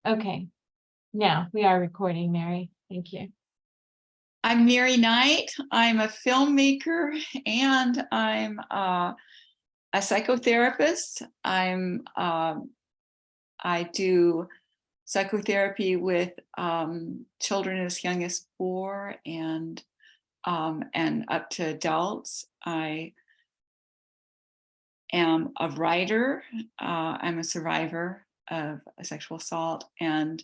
Okay, now we are recording, Mary. Thank you. I'm Mary Knight. I'm a filmmaker and I'm a psychotherapist. I do psychotherapy with children as young as 4 and up to adults. I am a writer. I'm a survivor of a sexual assault, and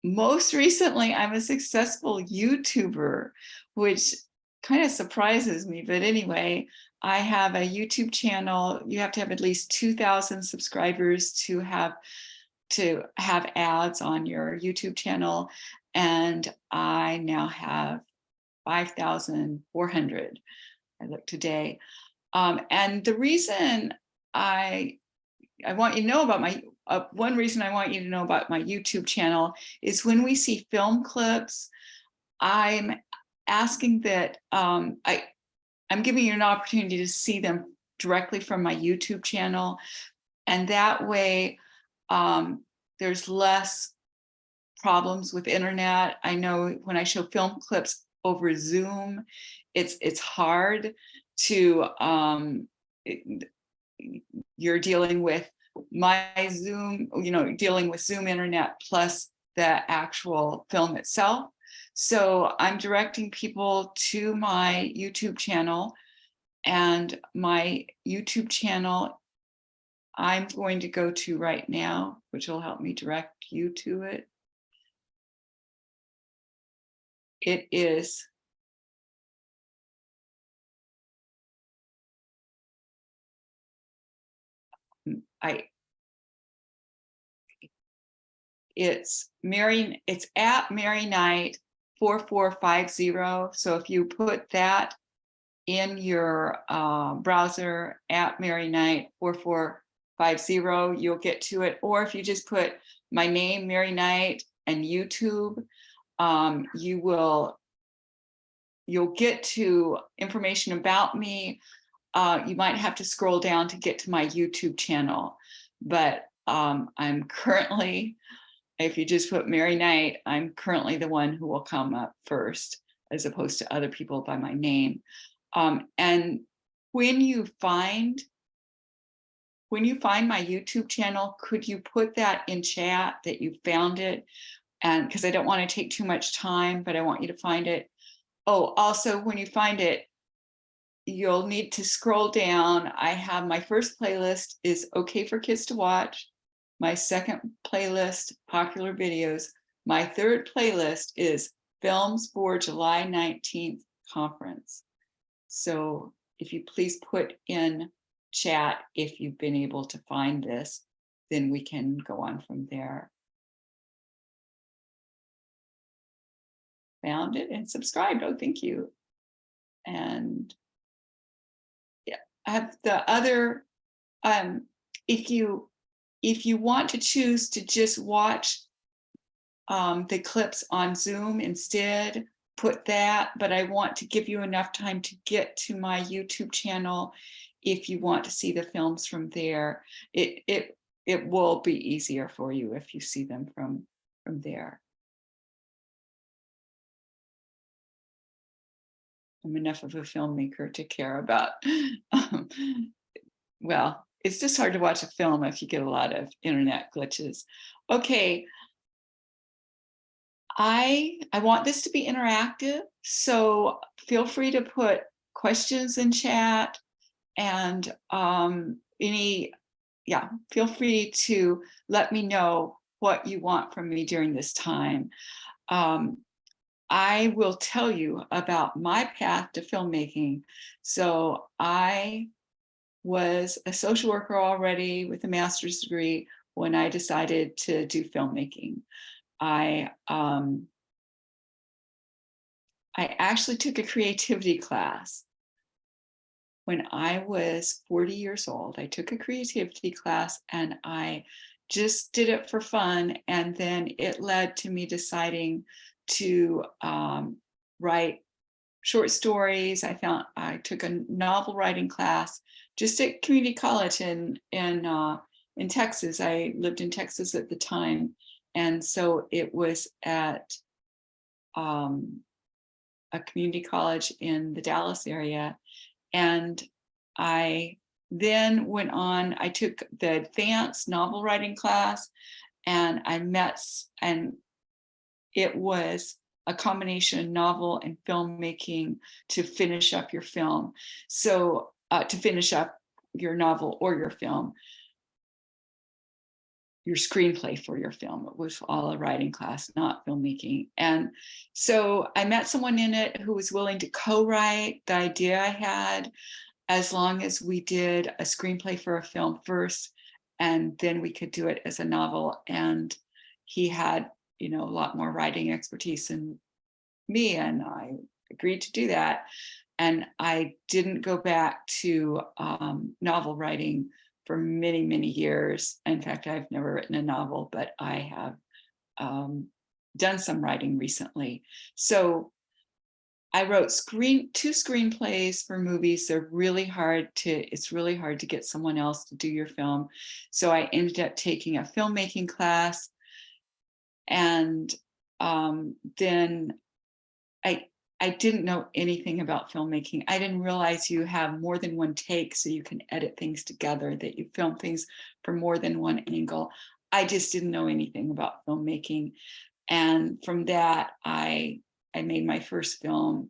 most recently, I'm a successful YouTuber, which kind of surprises me. But anyway, I have a YouTube channel. You have to have at least 2,000 subscribers to have ads on your YouTube channel. And I now have 5,400. I looked today. And the reason I want you to know about one reason I want you to know about my YouTube channel is when we see film clips, I'm asking that I'm giving you an opportunity to see them directly from my YouTube channel. And that way there's less problems with internet. I know when I show film clips over Zoom, it's hard to, you're dealing with my Zoom, dealing with Zoom internet plus the actual film itself. So I'm directing people to my YouTube channel, and my YouTube channel I'm going to go to right now, which will help me direct you to it. It is it's at Mary Knight 4450. So if you put that in your browser at Mary Knight 4450, you'll get to it. Or if you just put my name, Mary Knight, and YouTube, you'll get to information about me. You might have to scroll down to get to my YouTube channel, but I'm currently, if you just put Mary Knight, I'm currently the one who will come up first, as opposed to other people by my name. And when you find my YouTube channel, could you put that in chat that you found it? And because I don't want to take too much time, but I want you to find it. Oh, also, when you find it, you'll need to scroll down. I have my first playlist is Okay for Kids to Watch. My second playlist, popular videos. My third playlist is films for July 19th conference. So if you please put in chat if you've been able to find this, then we can go on from there. Found it and subscribed. Oh, thank you. And yeah, I have the other, if you want to choose to just watch the clips on Zoom instead, put that, but I want to give you enough time to get to my YouTube channel. If you want to see the films from there, it will be easier for you if you see them from there. I'm enough of a filmmaker to care about. Well, it's just hard to watch a film if you get a lot of internet glitches. Okay. I want this to be interactive, so feel free to put questions in chat, and feel free to let me know what you want from me during this time. I will tell you about my path to filmmaking. So I was a social worker already with a master's degree when I decided to do filmmaking. I actually took a creativity class when I was 40 years old. I took a creativity class and I just did it for fun. And then it led to me deciding to write short stories. I took a novel writing class just at community college in in Texas. I lived in Texas at the time. And so it was at a community college in the Dallas area. And I then went on, I took the advanced novel writing class, and and it was a combination of novel and filmmaking to finish up your film. So to finish up your novel or your film, your screenplay for your film. It was all a writing class, not filmmaking. And so I met someone in it who was willing to co-write the idea I had, as long as we did a screenplay for a film first, and then we could do it as a novel. And he had, a lot more writing expertise than me, and I agreed to do that. And I didn't go back to novel writing for many, many years. In fact, I've never written a novel, but I have done some writing recently. So I wrote two screenplays for movies. It's really hard to get someone else to do your film. So I ended up taking a filmmaking class. And then I didn't know anything about filmmaking. I didn't realize you have more than one take, so you can edit things together, that you film things from more than one angle. I just didn't know anything about filmmaking. And from that, I made my first film,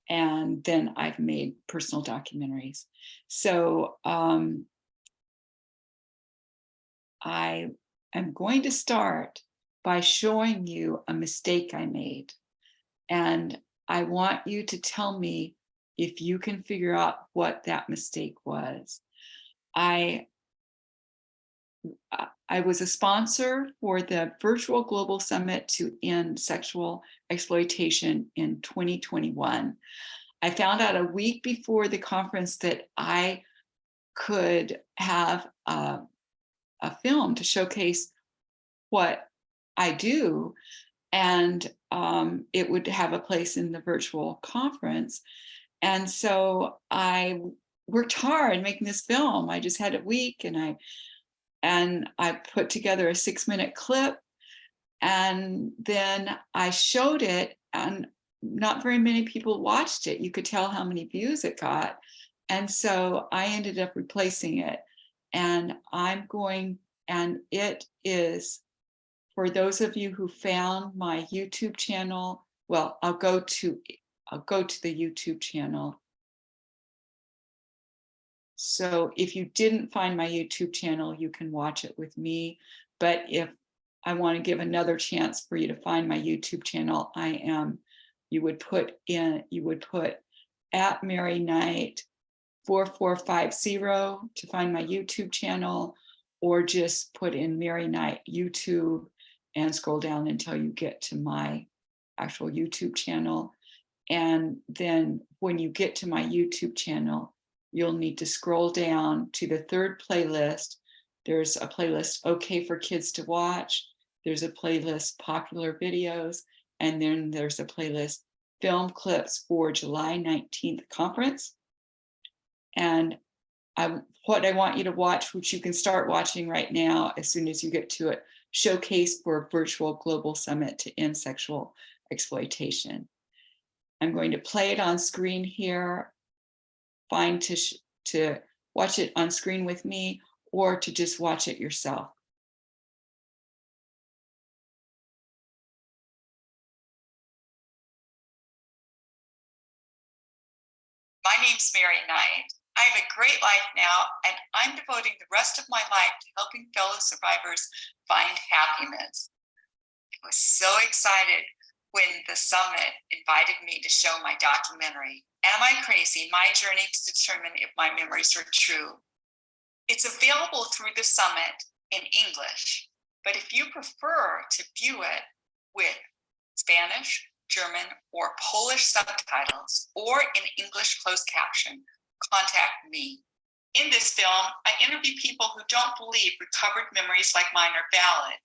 and then I've made personal documentaries. So I am going to start by showing you a mistake I made. And I want you to tell me if you can figure out what that mistake was. I was a sponsor for the Virtual Global Summit to End Sexual Exploitation in 2021. I found out a week before the conference that I could have a film to showcase what I do, and it would have a place in the virtual conference. And so I worked hard making this film. I just had a week, and I put together a 6-minute clip, and then I showed it, and not very many people watched it. You could tell how many views it got. And so I ended up replacing it. And it is, for those of you who found my YouTube channel, well, I'll go to the YouTube channel. So if you didn't find my YouTube channel, you can watch it with me. But if I want to give another chance for you to find my YouTube channel, you would put at Mary Knight 4450 to find my YouTube channel, or just put in Mary Knight YouTube and scroll down until you get to my actual YouTube channel. And then when you get to my YouTube channel, you'll need to scroll down to the third playlist. There's a playlist, Okay for Kids to Watch. There's a playlist, Popular Videos. And then there's a playlist, Film Clips for July 19th Conference. And what I want you to watch, which you can start watching right now as soon as you get to it, Showcase for Virtual Global Summit to End Sexual Exploitation. I'm going to play it on screen here. Fine to watch it on screen with me, or to just watch it yourself. My name's Mary Knight. I have a great life now, and I'm devoting the rest of my life to helping fellow survivors find happiness. I was so excited when the summit invited me to show my documentary, Am I Crazy? My Journey to Determine If My Memories Are True. It's available through the summit in English, but if you prefer to view it with Spanish, German, or Polish subtitles, or in English closed caption, contact me. In this film, I interview people who don't believe recovered memories like mine are valid,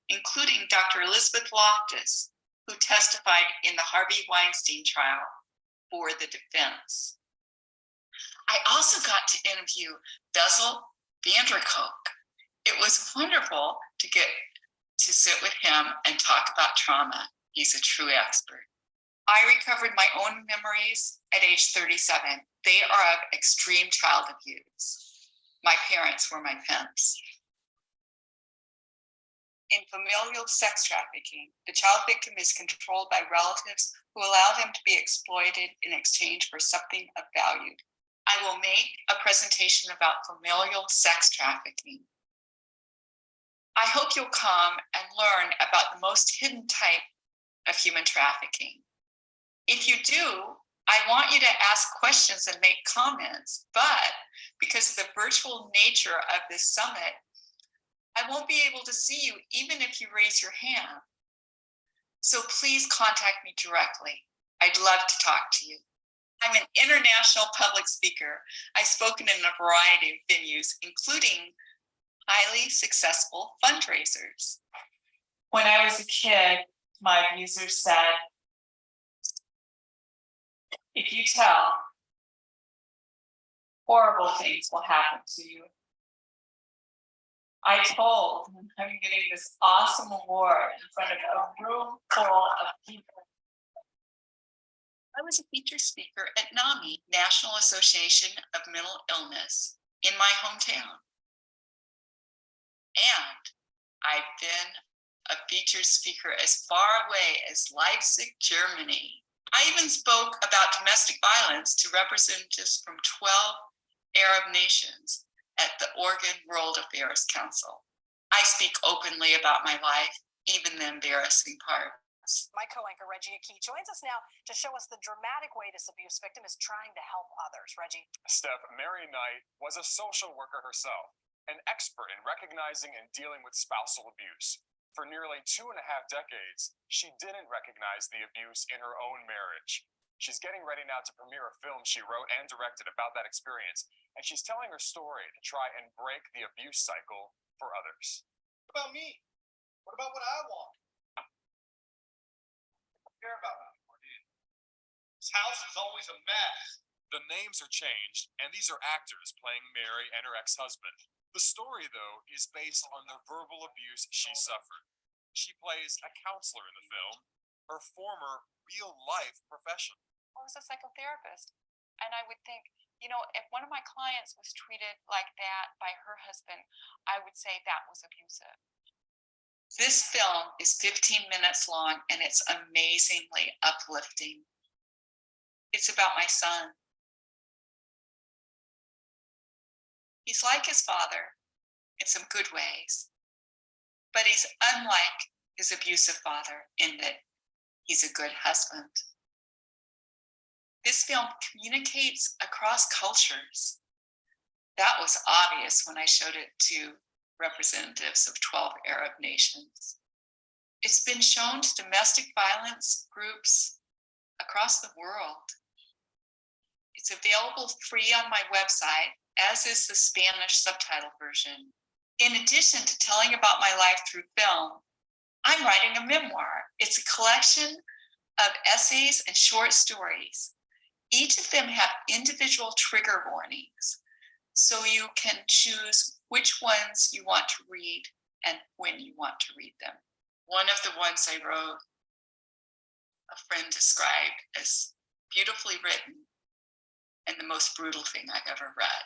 including Dr. Elizabeth Loftus, who testified in the Harvey Weinstein trial for the defense. I also got to interview Bessel van der Kolk, It was wonderful to get to sit with him and talk about trauma. He's a true expert. I recovered my own memories at age 37. They are of extreme child abuse. My parents were my pimps. In familial sex trafficking, the child victim is controlled by relatives who allow them to be exploited in exchange for something of value. I will make a presentation about familial sex trafficking. I hope you'll come and learn about the most hidden type of human trafficking. If you do, I want you to ask questions and make comments, but because of the virtual nature of this summit, I won't be able to see you even if you raise your hand. So please contact me directly. I'd love to talk to you. I'm an international public speaker. I've spoken in a variety of venues, including highly successful fundraisers. When I was a kid, my abuser said, if you tell, horrible things will happen to you. I told, and I'm getting this awesome award in front of a room full of people. I was a featured speaker at NAMI, National Association of Mental Illness, in my hometown. And I've been a featured speaker as far away as Leipzig, Germany. I even spoke about domestic violence to representatives from 12 Arab nations at the Oregon World Affairs Council. I speak openly about my life, even the embarrassing parts. My co-anchor, Reggie Akey, joins us now to show us the dramatic way this abuse victim is trying to help others. Reggie. Steph, Mary Knight was a social worker herself, an expert in recognizing and dealing with spousal abuse. For nearly 2.5 decades, she didn't recognize the abuse in her own marriage. She's getting ready now to premiere a film she wrote and directed about that experience, and she's telling her story to try and break the abuse cycle for others. What about me? What about what I want? I don't care about that anymore, dude. This house is always a mess. The names are changed, and these are actors playing Mary and her ex-husband. The story, though, is based on the verbal abuse she suffered. She plays a counselor in the film, her former real-life profession. I was a psychotherapist, and I would think, you know, if one of my clients was treated like that by her husband, I would say that was abusive. This film is 15 minutes long, and it's amazingly uplifting. It's about my son. He's like his father in some good ways, but he's unlike his abusive father in that he's a good husband. This film communicates across cultures. That was obvious when I showed it to representatives of 12 Arab nations. It's been shown to domestic violence groups across the world. It's available free on my website, as is the Spanish subtitle version. In addition to telling about my life through film, I'm writing a memoir. It's a collection of essays and short stories. Each of them have individual trigger warnings, so you can choose which ones you want to read and when you want to read them. One of the ones I wrote, a friend described as beautifully written and the most brutal thing I've ever read.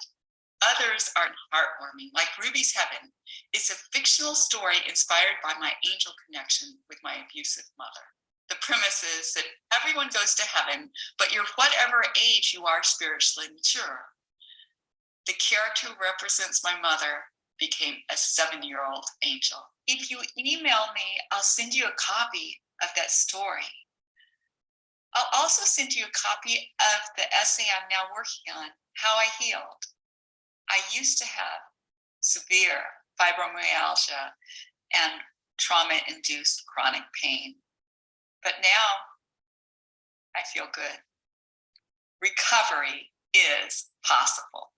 Others are heartwarming, like Ruby's Heaven. It's a fictional story inspired by my angel connection with my abusive mother. The premise is that everyone goes to heaven, but you're whatever age you are spiritually mature. The character who represents my mother became a 7-year-old angel. If you email me, I'll send you a copy of that story. I'll also send you a copy of the essay I'm now working on, How I Healed. I used to have severe fibromyalgia and trauma-induced chronic pain, but now I feel good. Recovery is possible.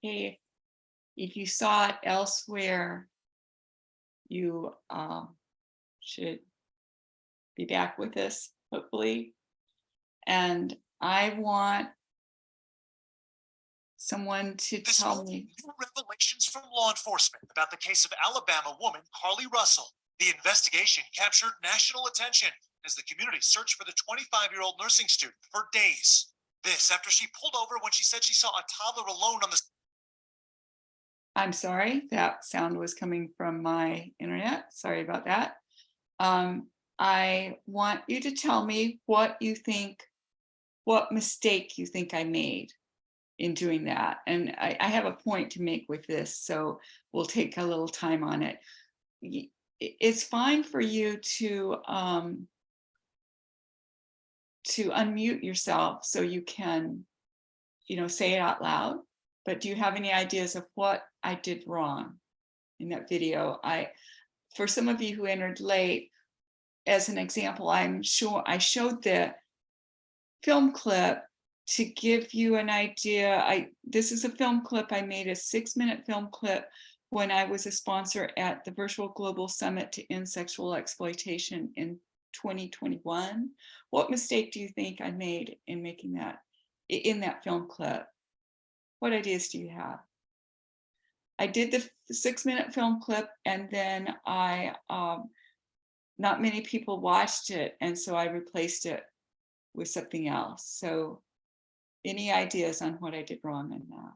Hey, if you saw it elsewhere, you should be back with us, hopefully. And I want someone to This tell morning, me. new revelations from law enforcement about the case of Alabama woman Carly Russell. The investigation captured national attention as the community searched for the 25-year-old nursing student for days. This after she pulled over when she said she saw a toddler alone on the. I'm sorry, that sound was coming from my internet. Sorry about that. I want you to tell me what you think, what mistake you think I made in doing that. And I have a point to make with this, so we'll take a little time on it. It's fine for you to unmute yourself so you can, say it out loud. But do you have any ideas of what I did wrong in that video? For some of you who entered late, as an example, I'm sure I showed the film clip to give you an idea. This is a film clip. I made a 6-minute film clip when I was a sponsor at the Virtual Global Summit to End Sexual Exploitation in 2021. What mistake do you think I made in making that, in that film clip? What ideas do you have? I did the 6-minute film clip, and then not many people watched it, and so I replaced it with something else. So any ideas on what I did wrong in that?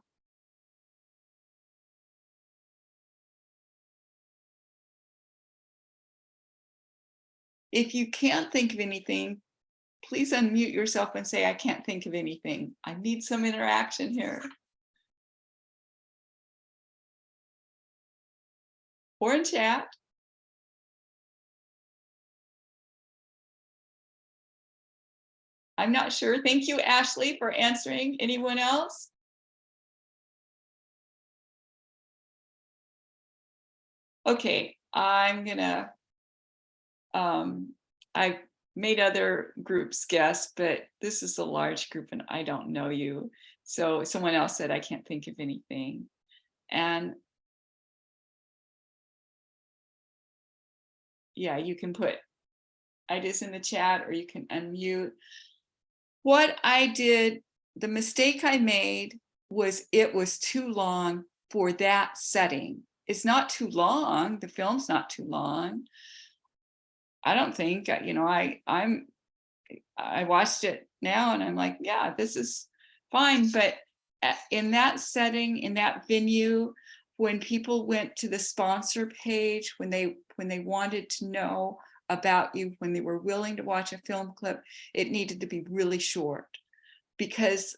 If you can't think of anything, please unmute yourself and say, I can't think of anything. I need some interaction here. Or in chat. I'm not sure. Thank you, Ashley, for answering. Anyone else? Okay, I'm gonna, I made other groups guess, but this is a large group and I don't know you. So someone else said, I can't think of anything. And yeah, you can put ideas in the chat or you can unmute. What I did, the mistake I made was it was too long for that setting. It's not too long. The film's not too long. I don't think, I watched it now and I'm like, yeah, this is fine. But in that setting, in that venue, when people went to the sponsor page, when they wanted to know about you, when they were willing to watch a film clip, it needed to be really short, because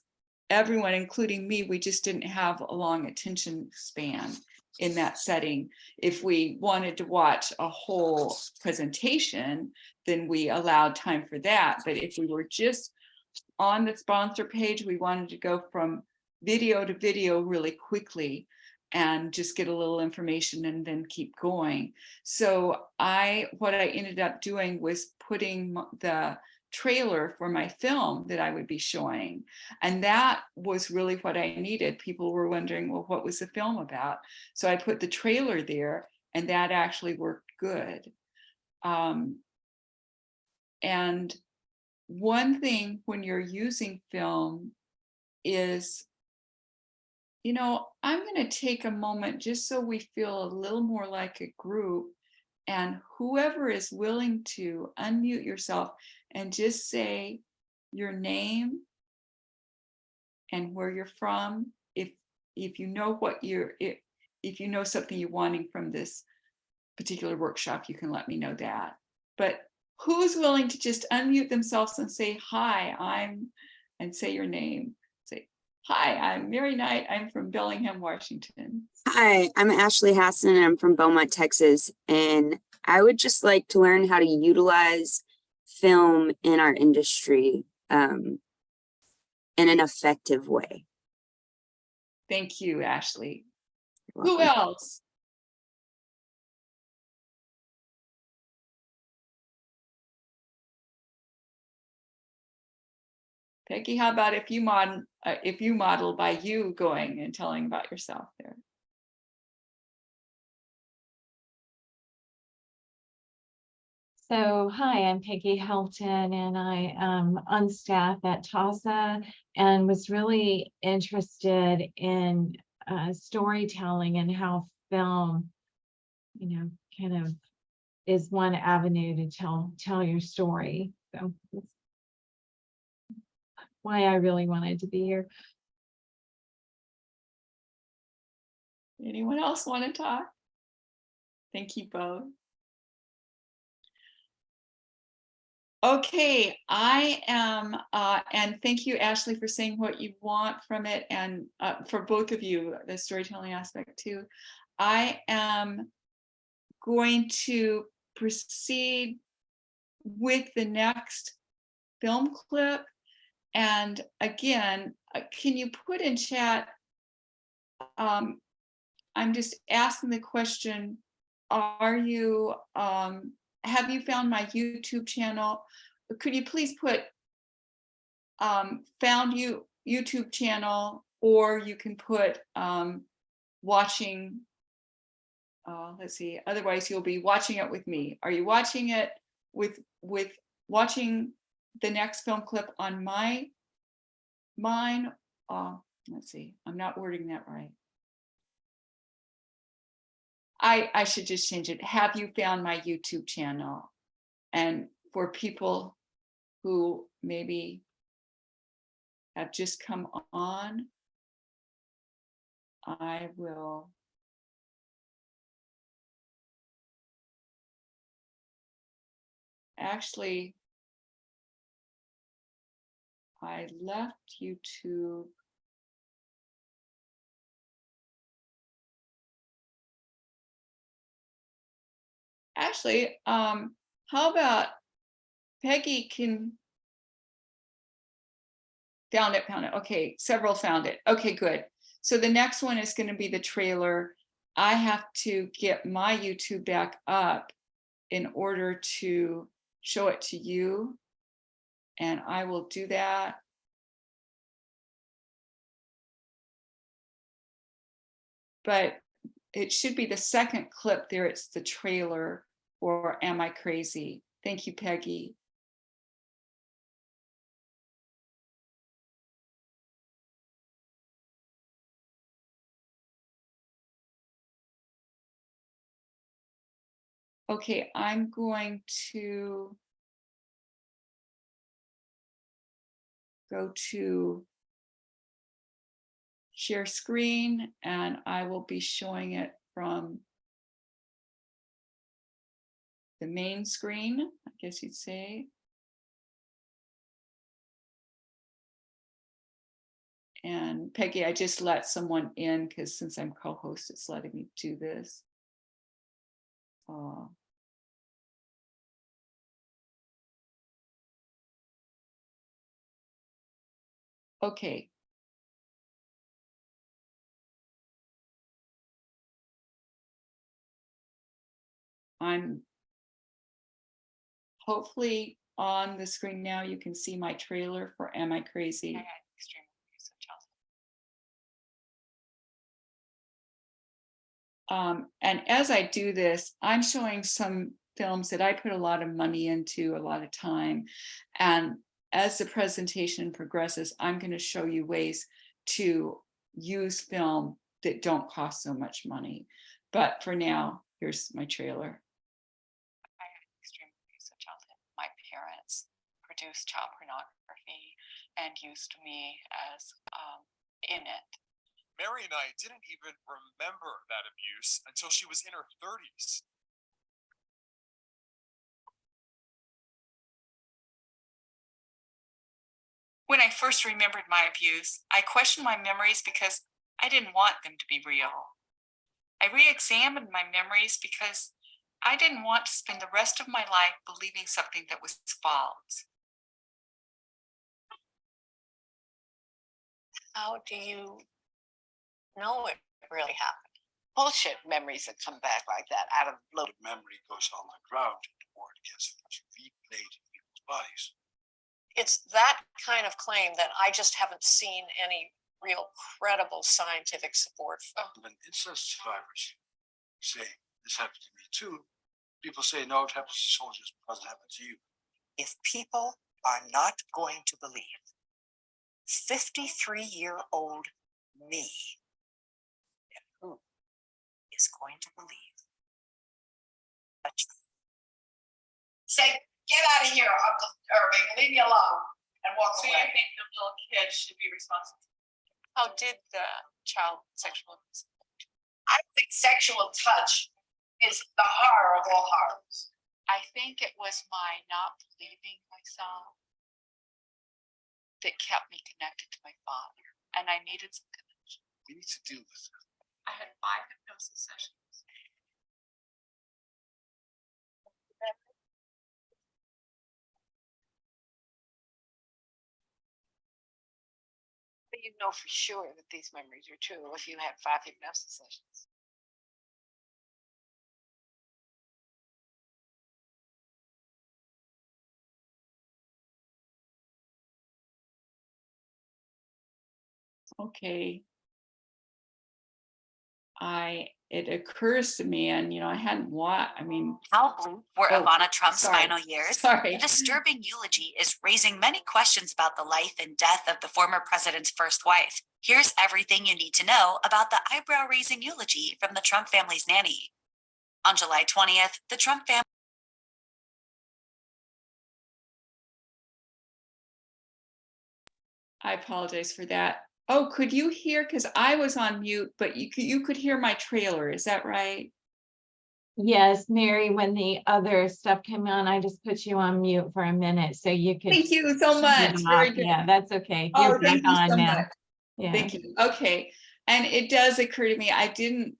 everyone, including me, we just didn't have a long attention span in that setting. If we wanted to watch a whole presentation, then we allowed time for that. But if we were just on the sponsor page, we wanted to go from video to video really quickly and just get a little information and then keep going. So what I ended up doing was putting the trailer for my film that I would be showing. And that was really what I needed. People were wondering, well, what was the film about? So I put the trailer there and that actually worked good. And one thing when you're using film is, I'm going to take a moment just so we feel a little more like a group, and whoever is willing to unmute yourself and just say your name and where you're from. If you know if you know something you're wanting from this particular workshop, you can let me know that. But who's willing to just unmute themselves and say, hi, and say your name. Say, hi, I'm Mary Knight. I'm from Bellingham, Washington. Hi, I'm Ashley Hassan and I'm from Beaumont, Texas. And I would just like to learn how to utilize film in our industry in an effective way. Thank you, Ashley. You're Who welcome. else? Peggy, how about if you model by you going and telling about yourself there? So, hi, I'm Peggy Helton, and I am on staff at TASA and was really interested in storytelling and how film, kind of is one avenue to tell your story. So that's why I really wanted to be here. Anyone else want to talk? Thank you both. Okay, I am, and thank you, Ashley, for saying what you want from it, and for both of you, the storytelling aspect too. I am going to proceed with the next film clip. And again, can you put in chat, I'm just asking the question, have you found my YouTube channel? Could you please put found you YouTube channel, or you can put watching, let's see, otherwise you'll be watching it with me. Are you watching it with watching the next film clip on mine? Let's see, I'm not wording that right. I should just change it. Have you found my YouTube channel? And for people who maybe have just come on, I will actually, I left YouTube. Actually, how about Peggy can, found it. Okay, several found it. Okay, good. So the next one is going to be the trailer. I have to get my YouTube back up in order to show it to you. And I will do that. But it should be the second clip there. It's the trailer for Am I Crazy? Thank you, Peggy. Okay, I'm going to go to share screen, and I will be showing it from the main screen, I guess you'd say. And Peggy, I just let someone in because since I'm co-host, it's letting me do this. Okay. I'm hopefully on the screen now. You can see my trailer for Am I Crazy? And as I do this, I'm showing some films that I put a lot of money into, a lot of time. And as the presentation progresses, I'm going to show you ways to use film that don't cost so much money. But for now, here's my trailer. I had extreme abuse of childhood. My parents produced child pornography and used me as in it. Mary and I didn't even remember that abuse until she was in her 30s. When I first remembered my abuse, I questioned my memories because I didn't want them to be real. I re-examined my memories because I didn't want to spend the rest of my life believing something that was false. How do you know it really happened? Bullshit memories that come back like that out of the blue. Memory goes on the ground, the more it gets replayed in people's bodies. It's that kind of claim that I just haven't seen any real credible scientific support for. When incest survivors say this happened to me too, People say no, it happens to soldiers, but it doesn't happen to you. If people are not going to believe 53-year-old me, then who is going to believe? Say, get out of here, Uncle Irving, leave me alone and walk So you away. think the little kid should be responsible? How did the child sexual abuse? I think sexual touch is the horror of all horrors. I think it was my not believing myself that kept me connected to my father, and I needed some connection. We need to deal with it. I had 5 hypnosis sessions. But you know for sure that these memories are true if you had 5 hypnosis sessions. Okay. It occurs to me, and I hadn't I mean, How bleak were Oh, Ivana Trump's sorry. final years? sorry. The disturbing eulogy is raising many questions about the life and death of the former president's first wife. Here's everything you need to know about the eyebrow-raising eulogy from the Trump family's nanny. On July 20th, the Trump family I apologize for that. Oh, could you hear? Because I was on mute, but you could hear my trailer. Is that right? Yes, Mary, when the other stuff came on, I just put you on mute for a minute so you could. Thank you so shut much. it Very off. good. Yeah, that's okay. Oh, You're back thank you on so now. much. Yeah. Thank you. Okay. And it does occur to me, I didn't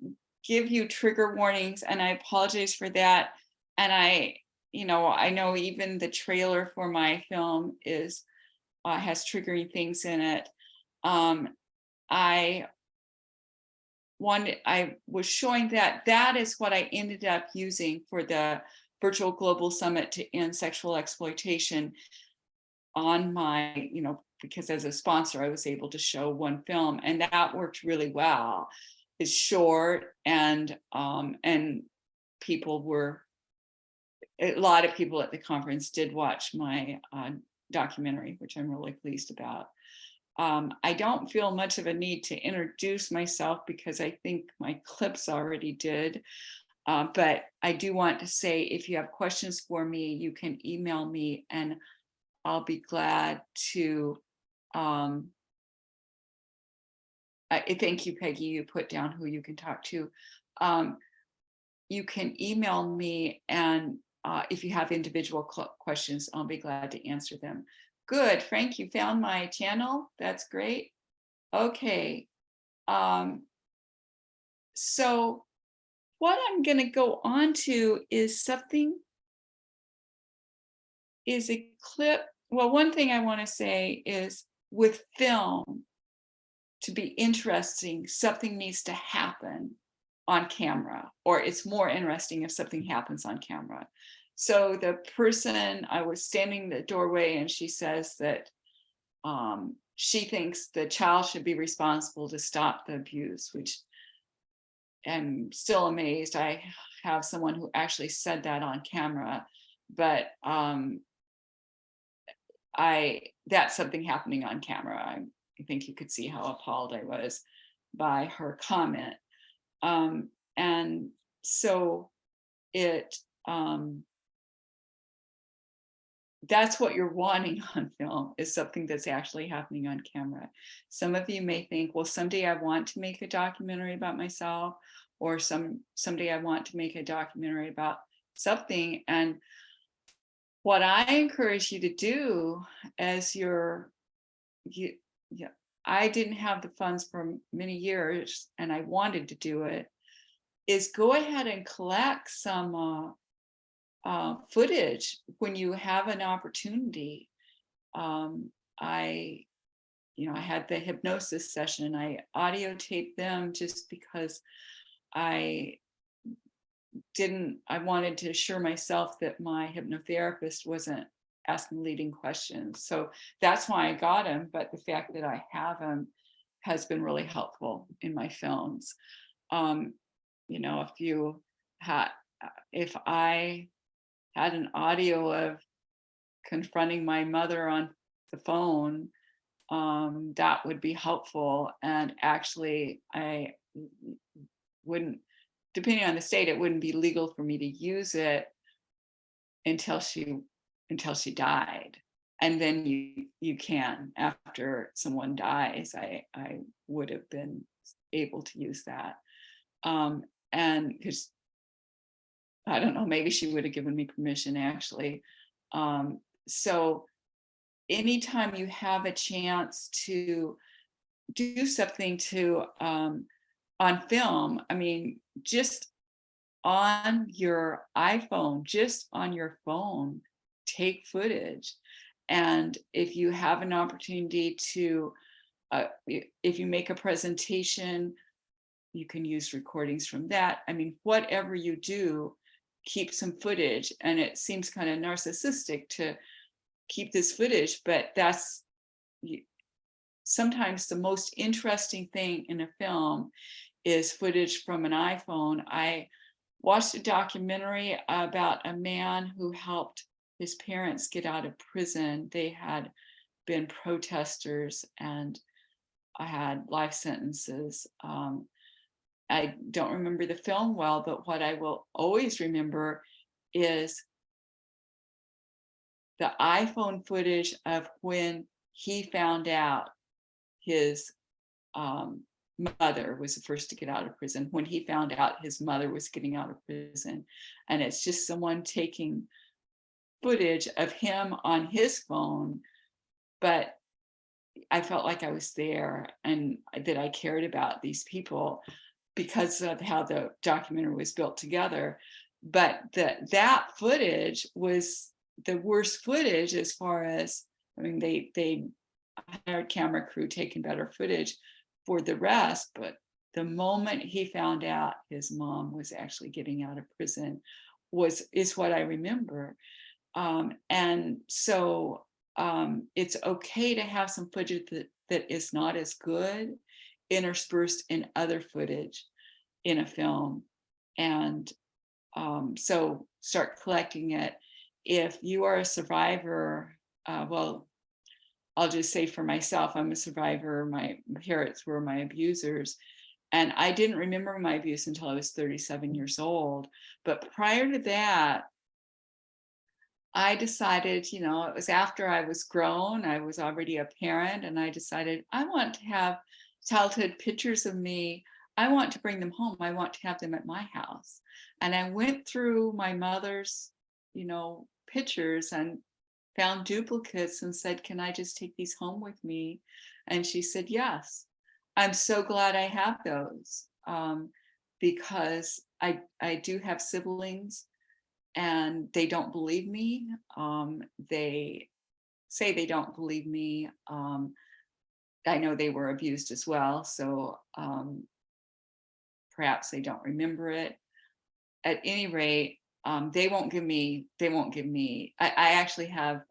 give you trigger warnings, and I apologize for that. And I know even the trailer for my film has triggering things in it. I was showing that is what I ended up using for the virtual global summit to end sexual exploitation on my, because as a sponsor, I was able to show one film, and that worked really well. It's short, and a lot of people at the conference did watch my documentary, which I'm really pleased about. I don't feel much of a need to introduce myself because I think my clips already did. But I do want to say, if you have questions for me, you can email me, and I'll be glad to. Thank you, Peggy. You put down who you can talk to. You can email me, and if you have individual questions, I'll be glad to answer them. Good, Frank, you found my channel. That's great. Okay. So what I'm going to go on to is a clip. Well, one thing I want to say is, with film, to be interesting, something needs to happen on camera, or it's more interesting if something happens on camera. So the person, I was standing in the doorway, and she says that she thinks the child should be responsible to stop the abuse, which I'm still amazed. I have someone who actually said that on camera, but that's something happening on camera. I think you could see how appalled I was by her comment. And so that's what you're wanting on film, is something that's actually happening on camera. Some of you may think, well, someday I want to make a documentary about myself, or someday I want to make a documentary about something. And what I encourage you to do, as I didn't have the funds for many years, and I wanted to do it, is go ahead and collect some footage when you have an opportunity. I had the hypnosis session. I audio taped them just because I wanted to assure myself that my hypnotherapist wasn't asking leading questions. So that's why I got him. But the fact that I have him has been really helpful in my films. If you if I had an audio of confronting my mother on the phone, that would be helpful. And actually, I wouldn't, depending on the state, it wouldn't be legal for me to use it until she died. And then you can, after someone dies, I would have been able to use that. And because I don't know, maybe she would have given me permission actually. So anytime you have a chance to do something to on film, I mean, just on your iPhone, just on your phone, take footage. And if you have an opportunity to, if you make a presentation, you can use recordings from that. I mean, whatever you do, keep some footage. And it seems kind of narcissistic to keep this footage, but that's sometimes the most interesting thing in a film is footage from an iPhone. I watched a documentary about a man who helped his parents get out of prison. They had been protesters and had life sentences. I don't remember the film well, but what I will always remember is the iPhone footage of when he found out his mother was the first to get out of prison, when he found out his mother was getting out of prison. And it's just someone taking footage of him on his phone, but I felt like I was there and that I cared about these people because of how the documentary was built together. But that footage was the worst footage as far as, I mean, they hired camera crew taking better footage for the rest, but the moment he found out his mom was actually getting out of prison is what I remember. And so it's okay to have some footage that is not as good interspersed in other footage in a film. And so start collecting it. If you are a survivor, well, I'll just say for myself, I'm a survivor. My parents were my abusers. And I didn't remember my abuse until I was 37 years old. But prior to that, I decided, you know, it was after I was grown, I was already a parent, and I decided I want to have childhood pictures of me. I want to bring them home. I want to have them at my house. And I went through my mother's, you know, pictures and found duplicates and said, can I just take these home with me? And she said, yes. I'm so glad I have those because I do have siblings and they don't believe me. They say they don't believe me. I know they were abused as well, so perhaps they don't remember it. At any rate, they won't give me, I actually have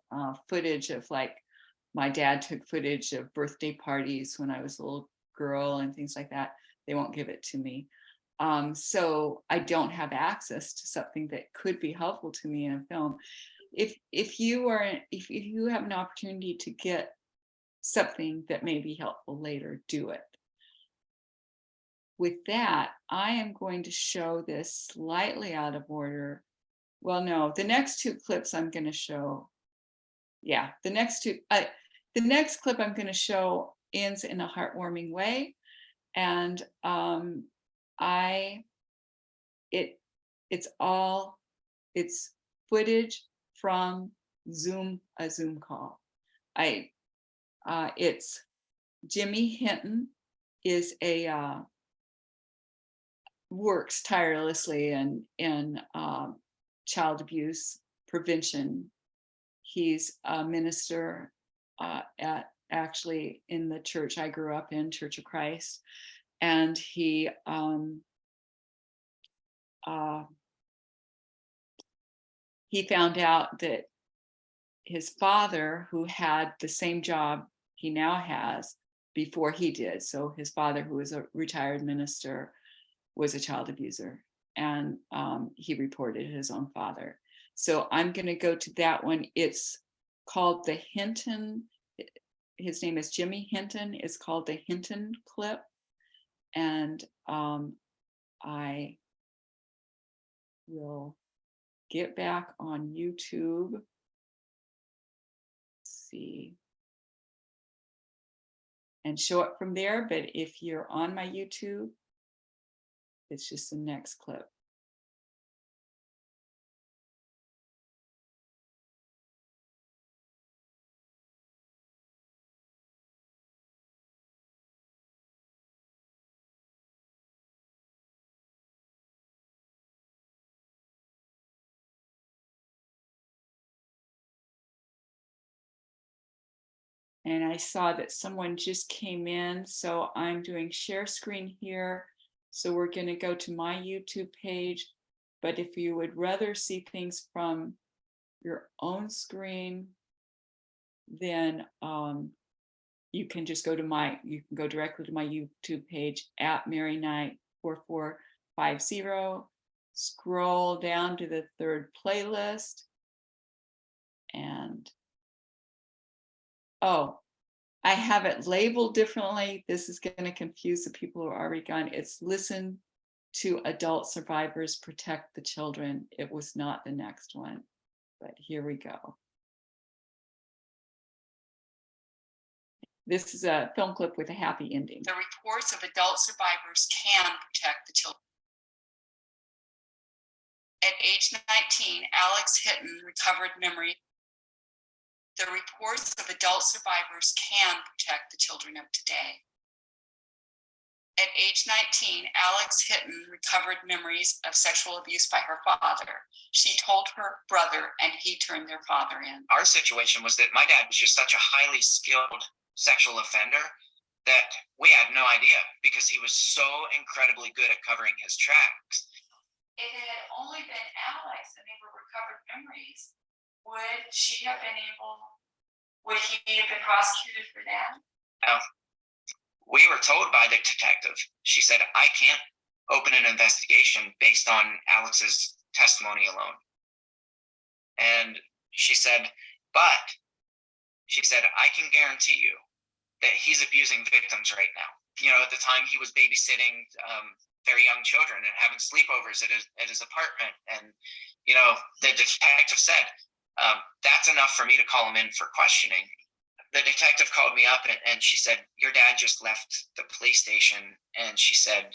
footage of, like, my dad took footage of birthday parties when I was a little girl and things like that. They won't give it to me. So I don't have access to something that could be helpful to me in a film. If you have an opportunity to get something that may be helpful later, do it. With that, I am going to show this slightly out of order. Well, no, the next two clips I'm going to show. Yeah, the next clip I'm going to show ends in a heartwarming way. And it's footage from a Zoom call. It's Jimmy Hinton is works tirelessly in child abuse prevention. He's a minister actually in the church I grew up in, Church of Christ, and he found out that his father, who had the same job he now has before he did, so his father, who was a retired minister, was a child abuser. and he reported his own father. So I'm going to go to that one. It's called the Hinton. His name is Jimmy Hinton. It's called the Hinton Clip. And I will get back on YouTube. Let's see. And show it from there. But if you're on my YouTube, it's just the next clip. And I saw that someone just came in, so I'm doing share screen here. So we're going to go to my YouTube page. But if you would rather see things from your own screen, then you can just go to you can go directly to my YouTube page at Mary Knight 4450. Scroll down to the third playlist. And oh, I have it labeled differently. This is going to confuse the people who are already gone. It's Listen to Adult Survivors Protect the Children. It was not the next one, but here we go. This is a film clip with a happy ending. The reports of adult survivors can protect the children. At age 19, Alex Hinton recovered memory. The reports of adult survivors can protect the children of today. At age 19, Alex Hinton recovered memories of sexual abuse by her father. She told her brother, and he turned their father in. Our situation was that my dad was just such a highly skilled sexual offender that we had no idea, because he was so incredibly good at covering his tracks. If it had only been Alex and they were recovered memories, would he have been prosecuted for that? Now, we were told by the detective, she said, I can't open an investigation based on Alex's testimony alone. And she said, but she said, I can guarantee you that he's abusing victims right now. You know, at the time he was babysitting very young children and having sleepovers at his apartment. And, you know, the detective said, that's enough for me to call him in for questioning. The detective called me up and she said, your dad just left the police station. And she said,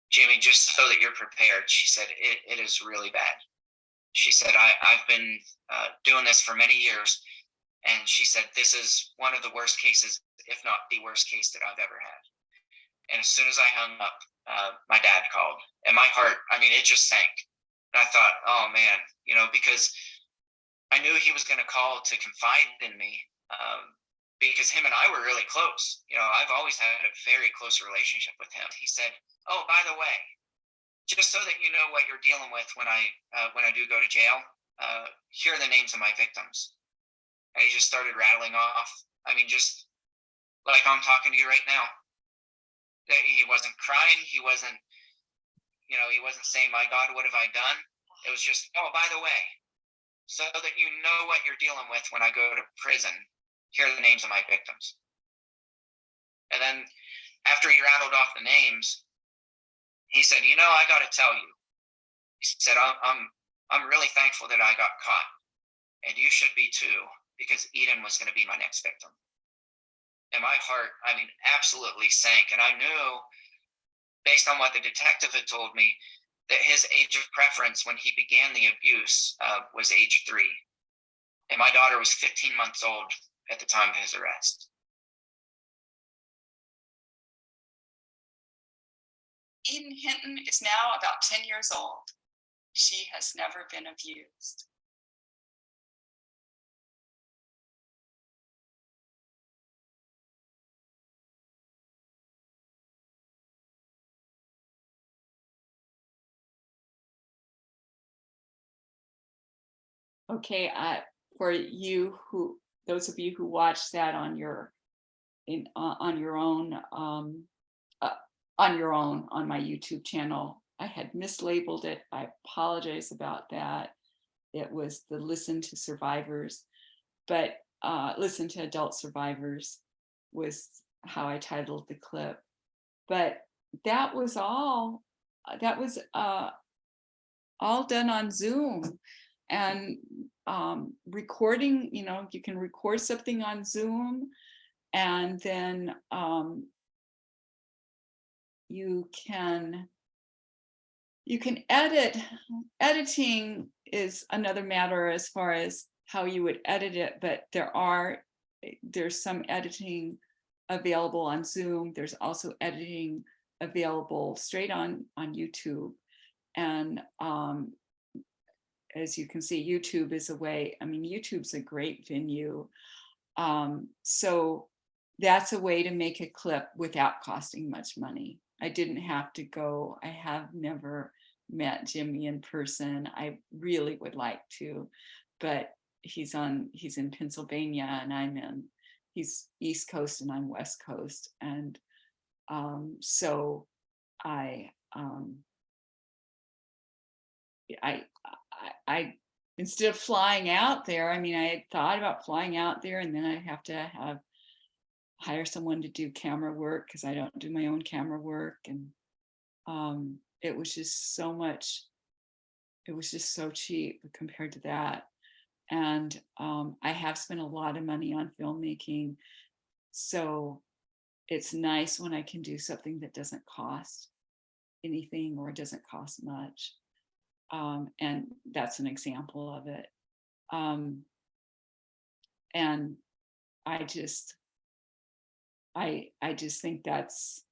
Jimmy, just so that you're prepared, she said, it is really bad. She said, I've been doing this for many years. And she said, this is one of the worst cases, if not the worst case that I've ever had. And as soon as I hung up, my dad called, and my heart, I mean, it just sank. And I thought, oh man, you know, because I knew he was going to call to confide in me, because him and I were really close. You know, I've always had a very close relationship with him. He said, oh, by the way, just so that you know what you're dealing with when I do go to jail, here are the names of my victims. And he just started rattling off. I mean, just like I'm talking to you right now. He wasn't crying. He wasn't, you know, he wasn't saying, my God, what have I done? It was just, oh, by the way, so that you know what you're dealing with when I go to prison, here are the names of my victims. And then after he rattled off the names, he said, you know, I got to tell you. He said, I'm really thankful that I got caught. And you should be too, because Eden was going to be my next victim. And my heart, I mean, absolutely sank. And I knew, based on what the detective had told me, that his age of preference when he began the abuse was age 3. And my daughter was 15 months old at the time of his arrest. Eden Hinton is now about 10 years old. She has never been abused. Okay, for those of you who watch that on your own on my YouTube channel, had mislabeled it. I apologize about that. It was the Listen to Survivors, but Listen to Adult Survivors was how I titled the clip. But that was all. That was all done on Zoom, and recording. You know, you can record something on Zoom, and then you can edit. Editing is another matter as far as how you would edit it, but there's some editing available on Zoom. There's also editing available straight on YouTube. And as you can see, YouTube is a way, I mean, YouTube's a great venue. So that's a way to make a clip without costing much money. I didn't have to go. I have never met Jimmy in person. I really would like to, but he's in Pennsylvania, and he's East Coast and I'm West Coast. And so I instead of flying out there, I mean, I had thought about flying out there, and then I'd have to hire someone to do camera work because I don't do my own camera work. And it was just so much, it was just so cheap compared to that. And I have spent a lot of money on filmmaking. So it's nice when I can do something that doesn't cost anything or doesn't cost much. And that's an example of it. And I just think that's